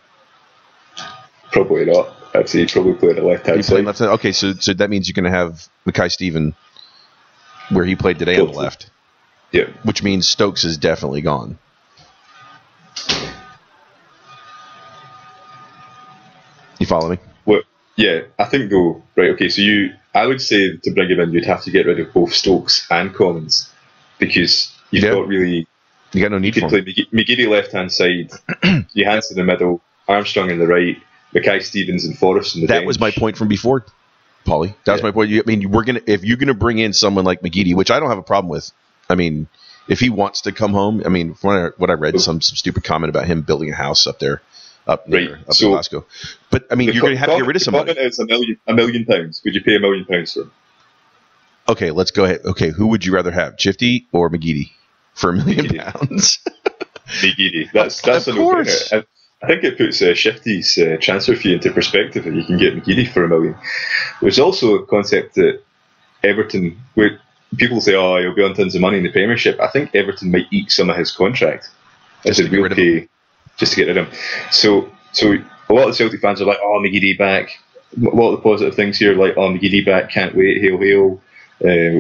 Speaker 2: Probably not. I'd say he'd probably play at the left-hand side.
Speaker 1: Okay, so that means you're going to have Mackay Steven where he played today on the left.
Speaker 2: Yeah.
Speaker 1: Which means Stokes is definitely gone. You follow me?
Speaker 2: Well, yeah, I think though, right, okay, so I would say to bring him in, you'd have to get rid of both Stokes and Collins because you've got no need for him. Play McGeady left-hand side, Johansson in the middle, Armstrong in the right, Mackay Stevens and Forrest in the bench.
Speaker 1: That was my point from before, Paulie. That was my point. I mean, if you're gonna bring in someone like McGeady, which I don't have a problem with. I mean, if he wants to come home, I mean, from what I read, some stupid comment about him building a house up there, up in Glasgow. But I mean, you're gonna have to get rid of somebody.
Speaker 2: The comment is £1 million. Would you pay £1 million for him?
Speaker 1: Okay, let's go ahead. Okay, who would you rather have, Chifty or McGeady for £1 million?
Speaker 2: McGeady. That's a no-brainer. I think it puts Shifty's transfer fee into perspective if you can get McGeady for $1 million. There's also a concept that Everton, where people say, oh, he'll be on tons of money in the Premiership. I think Everton might eat some of his contract. Just to get rid of him. So a lot of Celtic fans are like, oh, McGeady back. A lot of the positive things here, like, oh, McGeady back, can't wait, hail, hail.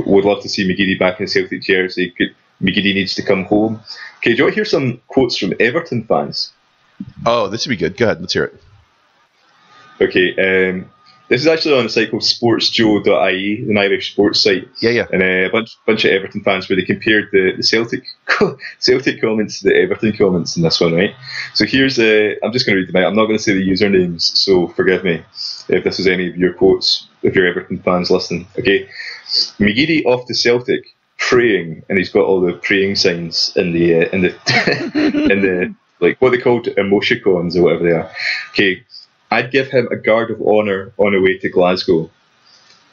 Speaker 2: Would love to see McGeady back in Celtic jersey. McGeady needs to come home. Okay, do you want to hear some quotes from Everton fans?
Speaker 1: Oh, this would be good. Go ahead, let's hear it.
Speaker 2: Okay, this is actually on a site called sportsjoe.ie, an Irish sports site.
Speaker 1: Yeah.
Speaker 2: And a bunch of Everton fans where they compared the Celtic comments to the Everton comments in this one, right? So here's I'm just going to read them out. I'm not going to say the usernames, so forgive me if this is any of your quotes, if you're Everton fans listening. Okay, McGeady off to Celtic, praying, and he's got all the praying signs in the in the like what they called emoticons or whatever they are. Okay, I'd give him a guard of honour on the way to Glasgow.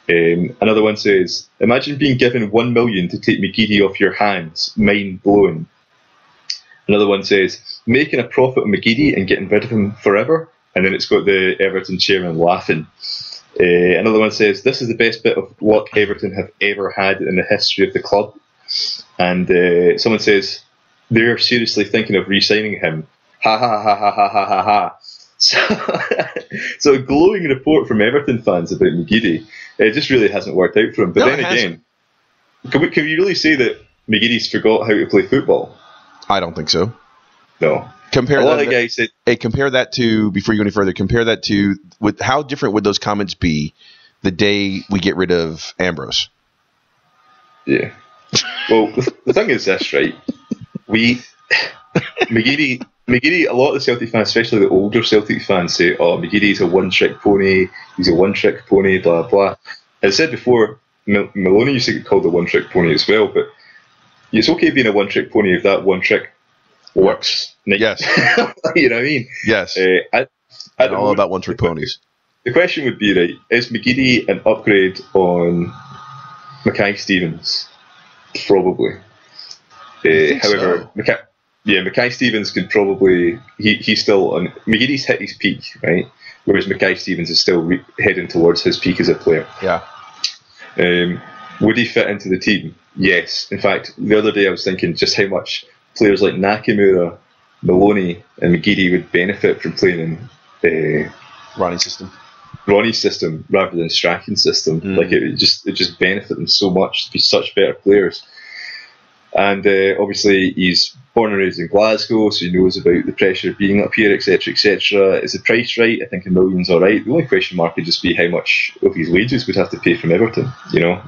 Speaker 2: Another one says, imagine being given $1 million to take McGeady off your hands, mind blown. Another one says, making a profit on McGeady and getting rid of him forever. And then it's got the Everton chairman laughing. Another one says, this is the best bit of luck Everton have ever had in the history of the club. And someone says, they're seriously thinking of re-signing him. Ha ha ha ha ha ha ha ha. So a glowing report from Everton fans about McGeady. It just really hasn't worked out for him. But then again, can we really say that McGeady's forgot how to play football?
Speaker 1: I don't think so.
Speaker 2: No.
Speaker 1: Compare that to, before you go any further, compare that to, with how different would those comments be the day we get rid of Ambrose?
Speaker 2: Yeah. Well, the thing is this, right? McGeady, a lot of the Celtic fans, especially the older Celtic fans, say, oh, McGeady's a one-trick pony, he's a one-trick pony, blah, blah. As I said before, Maloney used to get called a one-trick pony as well, but it's okay being a one-trick pony if that one trick works.
Speaker 1: Yes.
Speaker 2: You know what I mean?
Speaker 1: Yes. I'm all about one-trick ponies.
Speaker 2: The question would be, right, is McGeady an upgrade on Mackay Stevens? Probably. However, so. Mackay Stevens could probably, he's still on, McGeady's hit his peak, right? Whereas Mackay Stevens is still heading towards his peak as a player.
Speaker 1: Yeah.
Speaker 2: Would he fit into the team? Yes. In fact, the other day I was thinking just how much players like Nakamura, Maloney and McGeady would benefit from playing in
Speaker 1: Ronnie's system
Speaker 2: rather than Strachan's system. Like it just benefit them so much to be such better players. And obviously he's born and raised in Glasgow, so he knows about the pressure of being up here, etc., etc. Is the price right? I think a million's all right. The only question mark would just be how much of his wages would have to pay from Everton,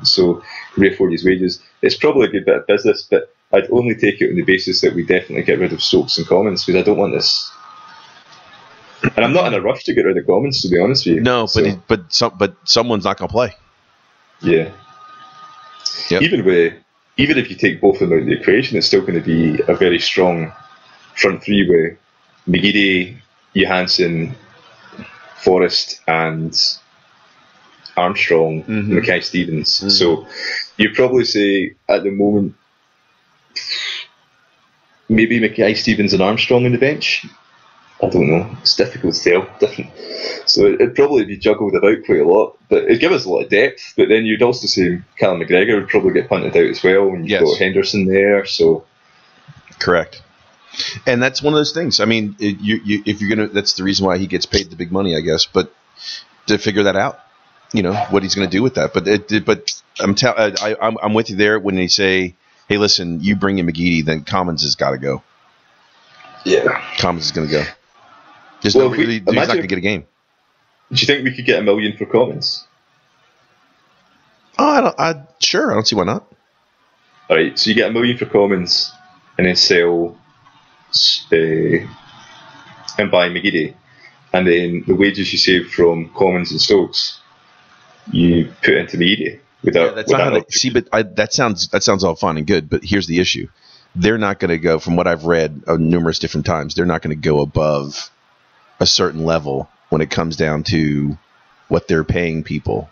Speaker 2: so can we afford his wages? It's probably a good bit of business, but I'd only take it on the basis that we definitely get rid of Stokes and Commons, because I don't want this. And I'm not in a rush to get rid of Commons, to be honest with you.
Speaker 1: No, but someone's not going to play.
Speaker 2: Yeah.
Speaker 1: Yep.
Speaker 2: Even if you take both of them out of the equation, it's still going to be a very strong front three with McGeady, Johansson, Forrest, and Armstrong, Mackay-Stevens. So you'd probably say at the moment maybe Mackay-Stevens and Armstrong on the bench. I don't know. It's difficult to tell. Different. So it'd probably be juggled about quite a lot. But it'd give us a lot of depth. But then you'd also say Callum McGregor would probably get punted out as well. And you've got Henderson there. So
Speaker 1: correct. And that's one of those things. I mean, if you're gonna, that's the reason why he gets paid the big money, I guess. But to figure that out, what he's going to do with that. But I'm with you there when they say, hey, listen, you bring in McGeady, then Commons has got to go.
Speaker 2: Yeah,
Speaker 1: Commons is going to go. He's not going to get a game.
Speaker 2: Do you think we could get $1 million for Commons?
Speaker 1: Oh, sure. I don't see why not.
Speaker 2: All right, so you get $1 million for Commons, and then sell and buy McGeady, and then the wages you save from Commons and Stokes, you put into McGeady. That
Speaker 1: sounds all fine and good, but here's the issue: they're not going to go. From what I've read numerous different times, they're not going to go above a certain level when it comes down to what they're paying people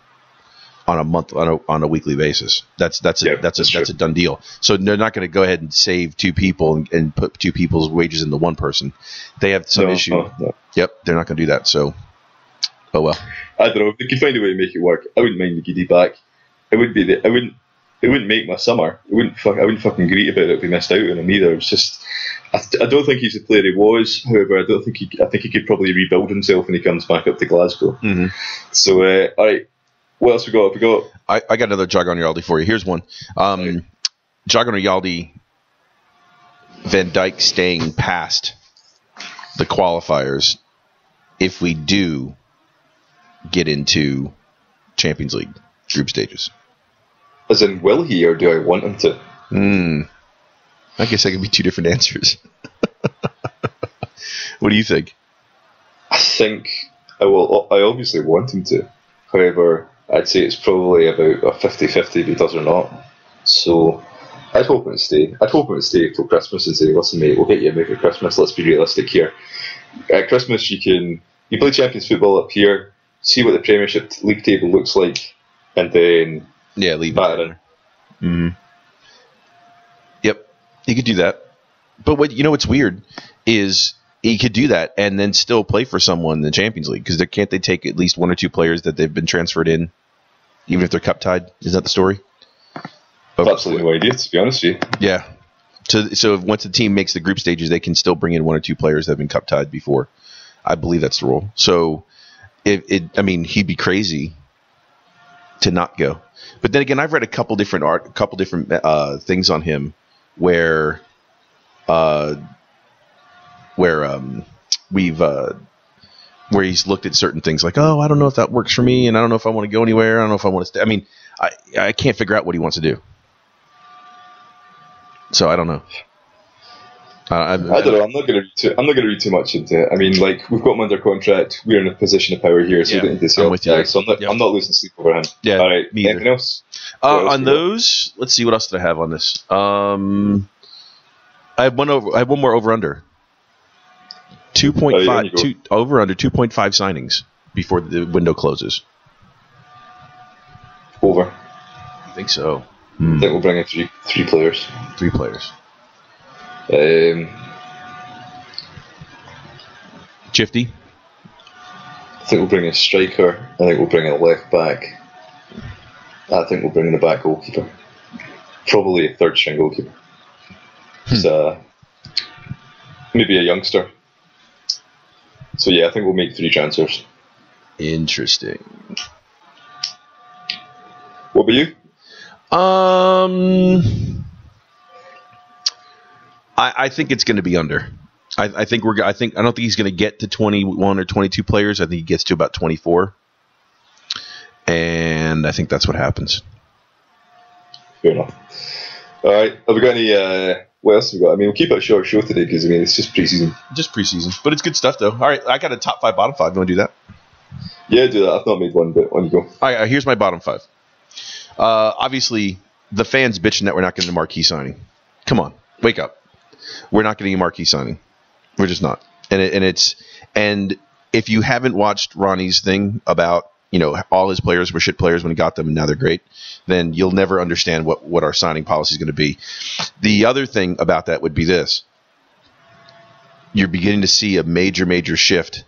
Speaker 1: on a month on a weekly basis. That's a done deal. So they're not going to go ahead and save two people and put two people's wages into one person. They have some issue. No. Yep, they're not going to do that. So, oh well.
Speaker 2: I don't know if they could find a way to make it work. I wouldn't mind McGeady back. It wouldn't make my summer. I wouldn't fucking greet about it if we missed out on him either. It's just, I don't think he's the player he was. However, I think he could probably rebuild himself when he comes back up to Glasgow.
Speaker 1: Mm-hmm.
Speaker 2: So, all right, what else we got?
Speaker 1: I got another Jog on Yaldi for you. Here's one.
Speaker 2: Right.
Speaker 1: Jog on Yaldi, Van Dijk staying past the qualifiers if we do get into Champions League group stages.
Speaker 2: As in, will he, or do I want him to?
Speaker 1: I guess that could be two different answers. What do you think?
Speaker 2: I think I obviously want him to. However, I'd say it's probably about a 50-50 if he does or not. So I'd hope him to stay. I'd hope him to stay till Christmas and say, listen, mate, we'll get you a move at Christmas. Let's be realistic here. At Christmas, you play Champions football up here, see what the Premiership league table looks like, and then
Speaker 1: leave
Speaker 2: batter in.
Speaker 1: Mm-hmm. Yep, he could do that. But what's weird is he could do that and then still play for someone in the Champions League, because can't they take at least one or two players that they've been transferred in, even if they're cup tied? Is that the story?
Speaker 2: Absolutely no idea, to be honest with you.
Speaker 1: Yeah. So once the team makes the group stages, they can still bring in one or two players that have been cup tied before. I believe that's the rule. So he'd be crazy to not go. But then again, I've read a couple different things on him where he's looked at certain things like, oh, I don't know if that works for me, and I don't know if I want to go anywhere. I don't know if I want to stay. I mean, I can't figure out what he wants to do. So I don't know.
Speaker 2: I don't know. I'm not going to read too much into it. I mean, like, we've got him under contract. We're in a position of power here, so we don't need to sell. So I'm not losing sleep over him.
Speaker 1: Yeah.
Speaker 2: All right.
Speaker 1: Me either.
Speaker 2: Anything else?
Speaker 1: On those, let's see. What else did I have on this? I have one more over under. 2.5 over under 2.5 signings before the window closes.
Speaker 2: Over.
Speaker 1: I think so.
Speaker 2: I think we'll bring in three players.
Speaker 1: 3 players. Chifty.
Speaker 2: I think we'll bring in a striker. I think we'll bring in a left back. I think we'll bring in a back goalkeeper. Probably a third string goalkeeper. Maybe a youngster. So yeah, I think we'll make 3 transfers.
Speaker 1: Interesting.
Speaker 2: What about you?
Speaker 1: I think it's going to be under. I don't think he's going to get to 21 or 22 players. I think he gets to about 24, and I think that's what happens.
Speaker 2: Fair enough. All right, have we got any? What else have we got? I mean, we'll keep it a short show today because it's just preseason.
Speaker 1: Just preseason, but it's good stuff though. All right, I got a top 5, bottom 5. You want to do that?
Speaker 2: Yeah, do that. I've not made one, but on you go.
Speaker 1: All right, here's my bottom 5. Obviously, the fans bitching that we're not getting a marquee signing. Come on, wake up. We're not getting a marquee signing. We're just not. And if you haven't watched Ronnie's thing about, all his players were shit players when he got them and now they're great, then you'll never understand what our signing policy is going to be. The other thing about that would be this. You're beginning to see a major, major shift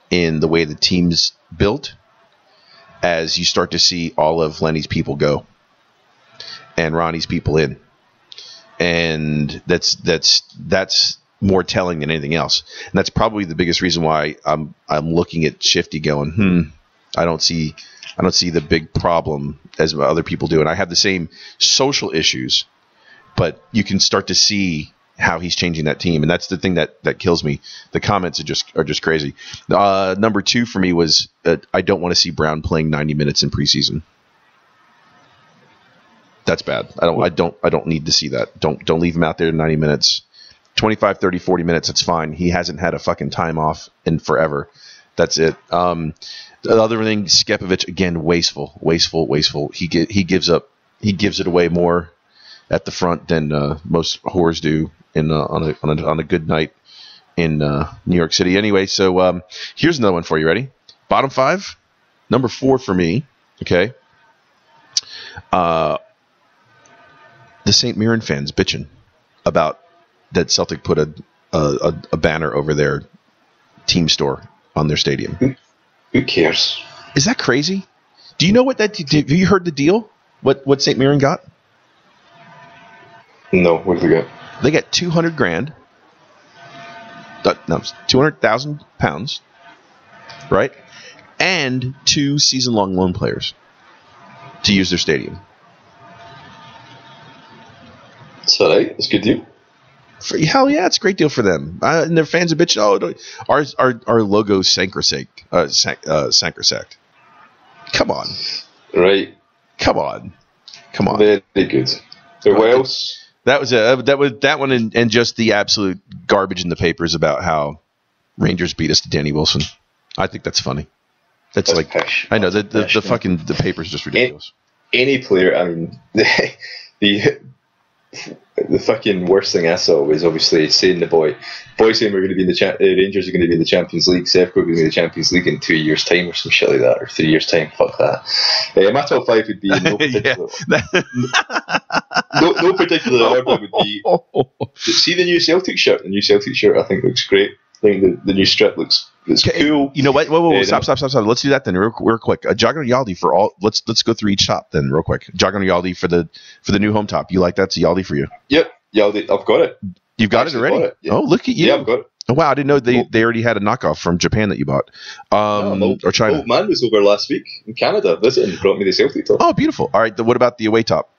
Speaker 1: in the way the team's built as you start to see all of Lenny's people go and Ronnie's people in. And that's more telling than anything else. And that's probably the biggest reason why I'm looking at Shifty going, I don't see the big problem as other people do. And I have the same social issues, but you can start to see how he's changing that team. And that's the thing that kills me. The comments are just crazy. Number 2 for me was I don't want to see Brown playing 90 minutes in preseason. That's bad. I don't need to see that. Don't leave him out there 90 minutes. 25, 30, 40 minutes, that's fine. He hasn't had a fucking time off in forever. That's it. The other thing, Skepovic, again, wasteful. He gives it away more at the front than most whores do on a good night in New York City. Anyway, so here's another one for you. Ready? Bottom 5, number 4 for me. Okay. The St. Mirren fans bitching about that Celtic put a banner over their team store on their stadium.
Speaker 2: Who cares?
Speaker 1: Is that crazy? Do you know what that? Have you heard the deal? What St. Mirren got?
Speaker 2: No, what did they get?
Speaker 1: They got $200,000. No, 200,000 pounds, right? And 2 season-long loan players to use their stadium.
Speaker 2: It's all right. It's a good deal.
Speaker 1: Hell yeah, it's a great deal for them. And their fans are bitching. Our logo sacrosanct. Come on.
Speaker 2: Right.
Speaker 1: Come on.
Speaker 2: Very good. So what else?
Speaker 1: That was that one and just the absolute garbage in the papers about how Rangers beat us to Danny Wilson. I think that's funny. That's like pish. I know the fucking the paper's just ridiculous.
Speaker 2: Any player, I mean, the fucking worst thing I saw was obviously saying saying we're going to be in the Rangers are going to be in the Champions League, Sevco will be in the Champions League in 2 years' time or some shit like that, or 3 years' time. Fuck that. My top 5 would be no particular, no particular order would be. See the new Celtic shirt. The new Celtic shirt I think looks great. I think the new strip looks cool.
Speaker 1: You know what? Whoa. Stop. Let's do that then real quick. Jogger Yaldi for all. Let's go through each top then real quick. Jogger Yaldi for the new home top. You like that? It's a Yaldi for you.
Speaker 2: Yep. Yaldi. I've got it.
Speaker 1: You've got it already? Got it, yeah. Oh, look at you.
Speaker 2: Yeah, I've got it.
Speaker 1: Oh, wow. I didn't know they already had a knockoff from Japan that you bought. Or China.
Speaker 2: Old man was over last week in Canada visiting and brought me the Celtic top.
Speaker 1: Oh, beautiful. All right. What about the away top?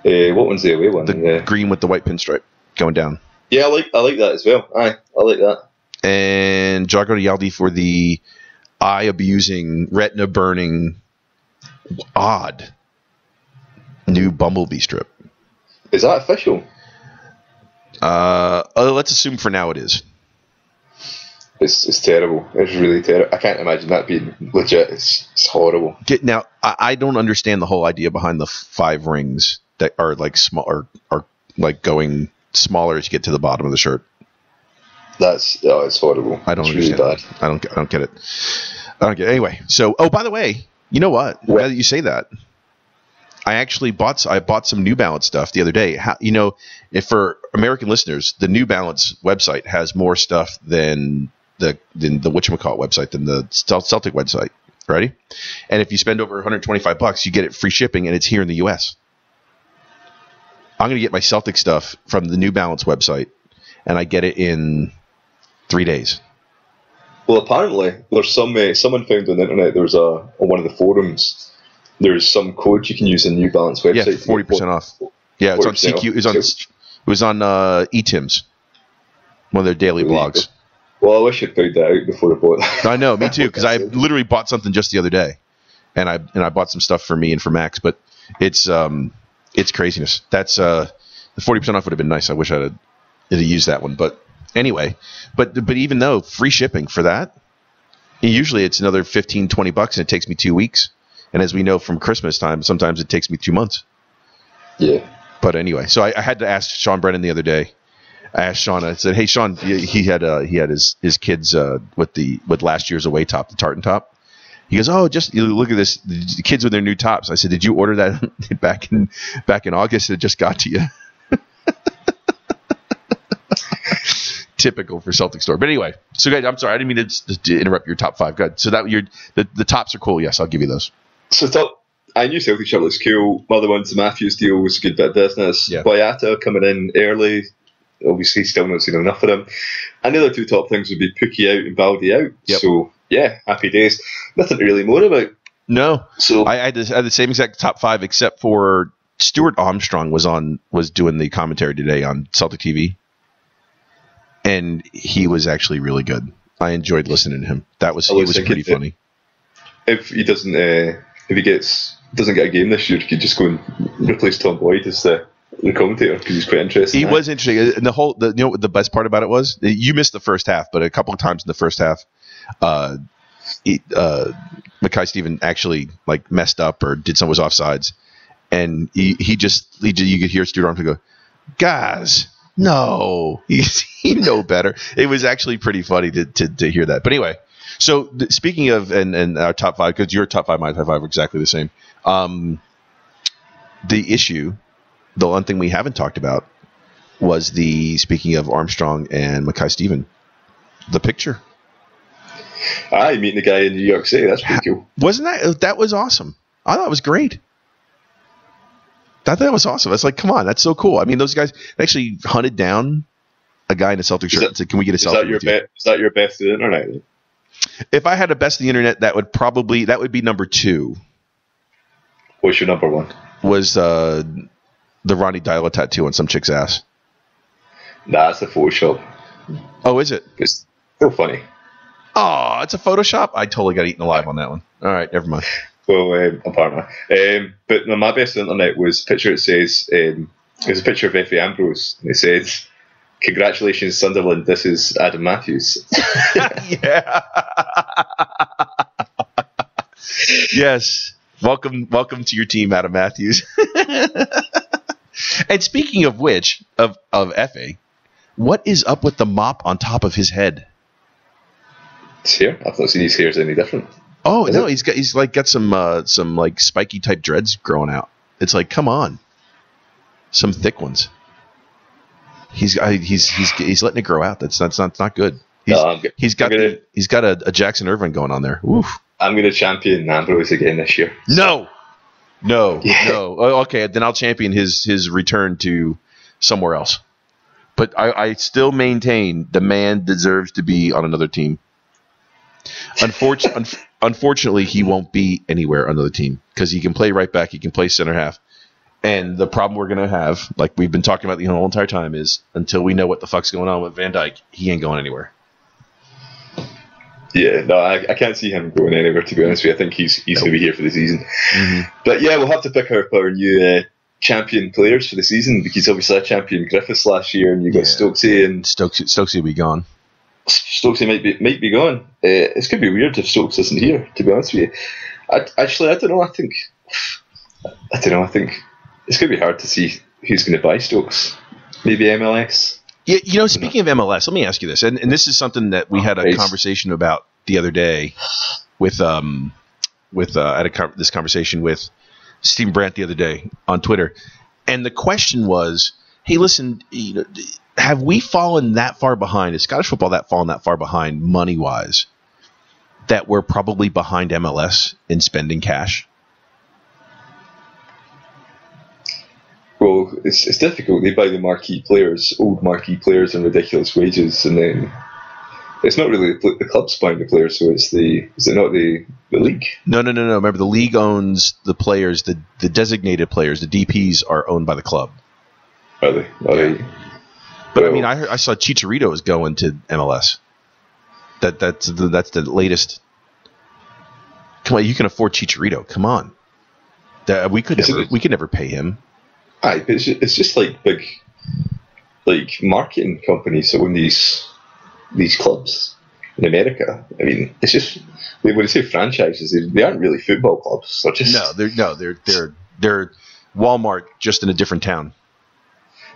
Speaker 2: What one's the away one?
Speaker 1: The green with the white pinstripe going down.
Speaker 2: Yeah, I like that as well. I like that.
Speaker 1: And Jago Yaldi for the eye-abusing, retina-burning, odd new Bumblebee strip.
Speaker 2: Is that official?
Speaker 1: Let's assume for now it is.
Speaker 2: It's terrible. It's really terrible. I can't imagine that being legit. It's horrible.
Speaker 1: Now, I don't understand the whole idea behind the 5 rings that are like small, are like going smaller as you get to the bottom of the shirt.
Speaker 2: It's horrible.
Speaker 1: I don't
Speaker 2: understand.
Speaker 1: Really bad. I don't get it. I don't get it. Anyway, so by the way, you know what? Now that you say that, I actually bought some New Balance stuff the other day. If for American listeners, the New Balance website has more stuff than the whatchamacallit website, than the Celtic website. Ready? And if you spend over $125, you get it free shipping, and it's here in the U.S. I'm going to get my Celtic stuff from the New Balance website, and I get it in 3 days.
Speaker 2: Well, apparently, there's someone found on the internet. There's on one of the forums. There's some code you can use on New Balance website.
Speaker 1: Yeah, 40% off. Yeah, it's on CQ. It was on eTims, one of their daily blogs.
Speaker 2: Well, I wish I'd found that out before I bought that.
Speaker 1: I know, me too, because I literally bought something just the other day, and I bought some stuff for me and for Max, but it's craziness. That's the 40% off would have been nice. I wish I'd have used that one, but anyway, but even though free shipping for that, usually it's another $15-20, and it takes me 2 weeks, and as we know from Christmas time, sometimes it takes me 2 months.
Speaker 2: Yeah.
Speaker 1: But anyway, so I had to ask Sean Brennan the other day. I asked Sean. I said, "Hey, Sean, he had his kids with last year's away top, the tartan top." He goes, "Oh, just look at this, the kids with their new tops." I said, "Did you order that back in August? It just got to you." Typical for Celtic store. But anyway, so guys, I'm sorry, I didn't mean to interrupt your top five. Good. So that the tops are cool. Yes, I'll give you those.
Speaker 2: So I knew Celtic shirt was cool. Other ones, the Matthews deal was a good bit of business.
Speaker 1: Yeah.
Speaker 2: Boyata coming in early. Obviously, still not seen enough of them. And the other two top things would be Pookie out and Baldy out.
Speaker 1: Yep.
Speaker 2: So, yeah, happy days. Nothing really more about.
Speaker 1: No.
Speaker 2: So
Speaker 1: I had the same exact top five, except for Stuart Armstrong was doing the commentary today on Celtic TV. And he was actually really good. I enjoyed listening to him. He was pretty funny.
Speaker 2: If he doesn't get a game this year, he could just go and replace Tom Boyd as the commentator, because he's quite interesting.
Speaker 1: He was interesting. And you know what the best part about it was? You missed the first half, but a couple of times in the first half, Mackay Steven actually like messed up or did some was offsides, and you could hear Stuart Armstrong go, "Guys, no, you know better." It was actually pretty funny to hear that. But anyway, so speaking of and our top five, because your top five, my top five are exactly the same. The one thing we haven't talked about was speaking of Armstrong and Mackay Steven, the picture.
Speaker 2: Meeting the guy in New York City. That's pretty cool.
Speaker 1: Wasn't that was awesome? I thought it was great. I thought that was awesome. It's like, come on, that's so cool. I mean, those guys actually hunted down a guy in a Celtic shirt and said, "Can we get a selfie with you?"
Speaker 2: Is that your best of the internet?
Speaker 1: If I had a best of the internet, that would be number 2.
Speaker 2: What's your number 1?
Speaker 1: Was the Ronnie Dyla tattoo on some chick's ass.
Speaker 2: Nah, it's a Photoshop.
Speaker 1: Oh, is it?
Speaker 2: It's still funny.
Speaker 1: Oh, it's a Photoshop? I totally got eaten alive on that one. All right, never mind.
Speaker 2: Well, apparently. But no, my best on the internet was a picture that says, there's a picture of Effie Ambrose, and it says, "Congratulations, Sunderland, this is Adam Matthews."
Speaker 1: Yeah. Yes. Welcome to your team, Adam Matthews. And speaking of which, of Effie, what is up with the mop on top of his head?
Speaker 2: His hair? I've not seen his hair's any different.
Speaker 1: Oh, no, he's got some like spiky type dreads growing out. It's like, come on, some thick ones. He's letting it grow out. That's not good. He's got a Jackson Irvine going on there. Oof.
Speaker 2: I'm going to champion Ambrose again this year.
Speaker 1: No. Oh, okay, then I'll champion his return to somewhere else. But I still maintain the man deserves to be on another team. Unfortunately, he won't be anywhere on another team because he can play right back, he can play center half. And the problem we're going to have, like we've been talking about the whole entire time, is until we know what the fuck's going on with Van Dijk, he ain't going anywhere.
Speaker 2: Yeah, no, I can't see him going anywhere, to be honest with you. I think he's going to be here for the season.
Speaker 1: Mm-hmm.
Speaker 2: But yeah, we'll have to pick our new champion players for the season, because obviously I championed Griffiths last year, and you got Stokesy, and
Speaker 1: Stokesy will be gone.
Speaker 2: Stokesy might be gone. It's going to be weird if Stokes isn't here, to be honest with you. I don't know. I think it's going to be hard to see who's going to buy Stokes. Maybe MLS.
Speaker 1: Yeah, speaking of MLS, let me ask you this, and this is something that we had a conversation about the other day with this conversation with Steve Brandt the other day on Twitter, and the question was, hey, listen, have we fallen that far behind? Is Scottish football fallen that far behind money wise that we're probably behind MLS in spending cash?
Speaker 2: Well, it's difficult. They buy the old marquee players, and ridiculous wages, and then it's not really the clubs buying the players. So is it not the league?
Speaker 1: No. Remember, the league owns the players. The designated players, the DPs, are owned by the club.
Speaker 2: Are they?
Speaker 1: Yeah. But I mean, I saw Chicharito is going to MLS. That's the latest. Come on, you can afford Chicharito. Come on, we could never pay him.
Speaker 2: Aye, but it's just like big, like marketing companies that own these clubs in America. I mean, it's just when they say franchises, they aren't really football clubs. They're just
Speaker 1: they're Walmart just in a different town.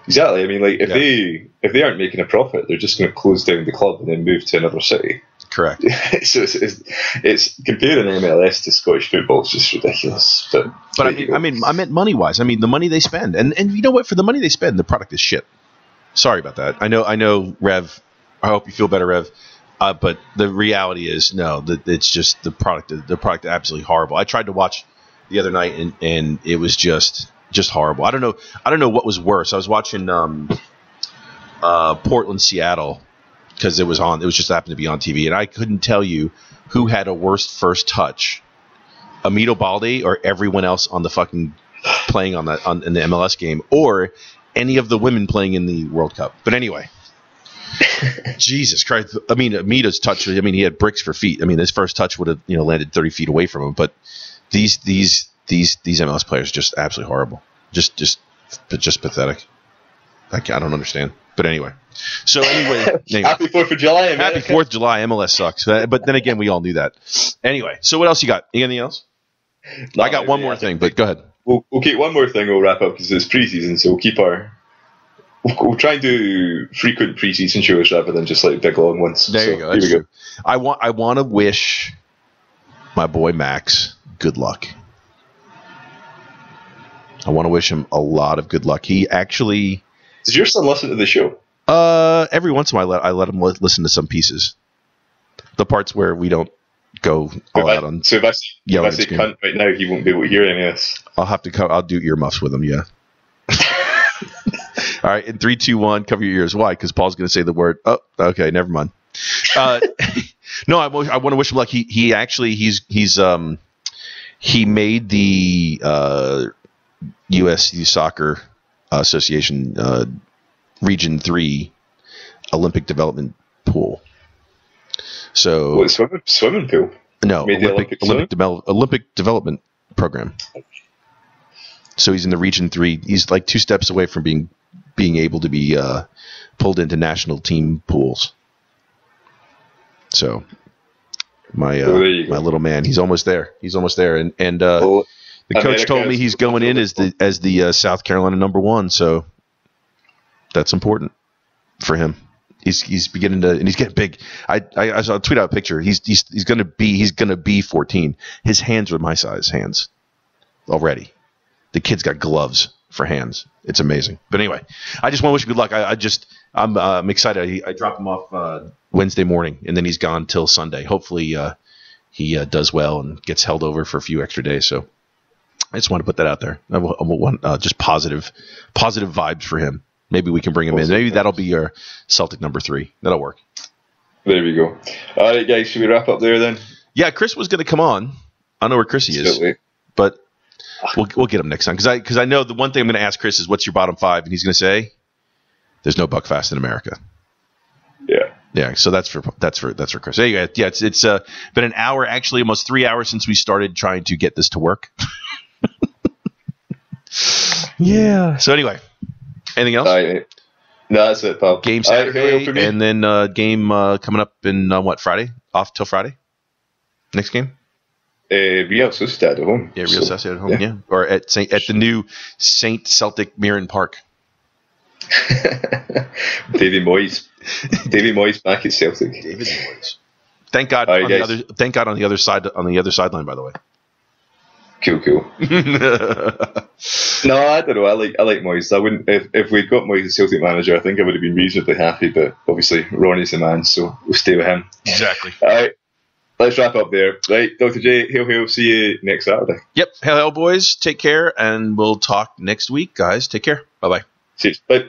Speaker 2: Exactly. I mean, like if they aren't making a profit, they're just going to close down the club and then move to another city.
Speaker 1: Correct.
Speaker 2: So it's comparing MLS to Scottish football is just ridiculous. But
Speaker 1: I meant money wise. I mean, the money they spend, and you know what? For the money they spend, the product is shit. Sorry about that. I know, Rev. I hope you feel better, Rev. But the reality is, no, it's just the product. The product is absolutely horrible. I tried to watch the other night, and it was just horrible. I don't know what was worse. I was watching Portland, Seattle, because it was just happened to be on TV, and I couldn't tell you who had a worse first touch, Amito Balde or everyone else on the fucking playing in the MLS game, or any of the women playing in the World Cup. But anyway, Jesus Christ! I mean, Amito's touch. I mean, he had bricks for feet. I mean, his first touch would have landed 30 feet away from him. But these MLS players are just absolutely horrible. Just pathetic. I don't understand. But anyway. So anyway.
Speaker 2: Happy 4th of July, America.
Speaker 1: Happy 4th of July. MLS sucks. But then again, we all knew that. Anyway. So what else you got? Anything else? No, I got one more thing, but go ahead.
Speaker 2: We'll keep one more thing. We'll wrap up because it's preseason. So we'll try and do frequent preseason shows rather than just like big long ones.
Speaker 1: There you go. That's true. I want to wish my boy Max good luck. I want to wish him a lot of good luck. He actually...
Speaker 2: Does your son listen to the show?
Speaker 1: Every once in a while, I let him listen to some pieces. The parts where we don't go all out on.
Speaker 2: So if I say cunt right now, he won't be able to hear any of this.
Speaker 1: I'll do earmuffs with him. Yeah. All right, in 3, 2, 1, cover your ears. Why? Because Paul's going to say the word. Oh, okay, never mind. No, I want to wish him luck. He actually he made the U.S. Youth Soccer Association Region 3 Olympic Development Pool. So
Speaker 2: swimming pool?
Speaker 1: No, Olympic Development Program. So he's in the Region 3. He's like 2 steps away from being able to be pulled into national team pools. So my little man, he's almost there. And the coach told me he's going in as the South Carolina #1, so that's important for him. He's beginning to, and he's getting big. I saw tweet out a picture. He's gonna be 14. His hands are my size hands already. The kid's got gloves for hands. It's amazing. But anyway, I just want to wish him good luck. I'm excited. I dropped him off Wednesday morning, and then he's gone till Sunday. Hopefully he does well and gets held over for a few extra days. So I just want to put that out there. I want just positive vibes for him. Maybe we can bring him in. Maybe that'll be our Celtic #3. That'll work.
Speaker 2: There we go. All right, guys. Should we wrap up there then?
Speaker 1: Yeah, Chris was going to come on. I don't know where Chrissy is, but we'll get him next time. Because I know the one thing I'm going to ask Chris is, what's your bottom 5? And he's going to say, there's no Buckfast in America.
Speaker 2: Yeah.
Speaker 1: Yeah, so that's for Chris. There you go. Yeah, it's been an hour, actually almost 3 hours since we started trying to get this to work. Yeah. So anyway, anything else?
Speaker 2: No, that's it, pal.
Speaker 1: Game Saturday, and then game coming up in Friday? Off till Friday? Next game?
Speaker 2: Real Sociedad at home.
Speaker 1: Yeah, Real Sociedad at home. Yeah, or at the new Saint Celtic Mirren Park.
Speaker 2: Davy Moyes back at Celtic.
Speaker 1: David Moyes. Thank God. Thank God on the other sideline. By the way.
Speaker 2: Cool. No, I don't know. I like Moyes. I wouldn't if we'd got Moyes as Celtic manager. I think I would have been reasonably happy. But obviously, Ronnie's the man, so we'll stay with him.
Speaker 1: Exactly.
Speaker 2: All right. Let's wrap up there. Right, Dr. J, hail. See you next Saturday.
Speaker 1: Yep. Hail, boys. Take care, and we'll talk next week, guys. Take care. Bye-bye.
Speaker 2: See you. Bye.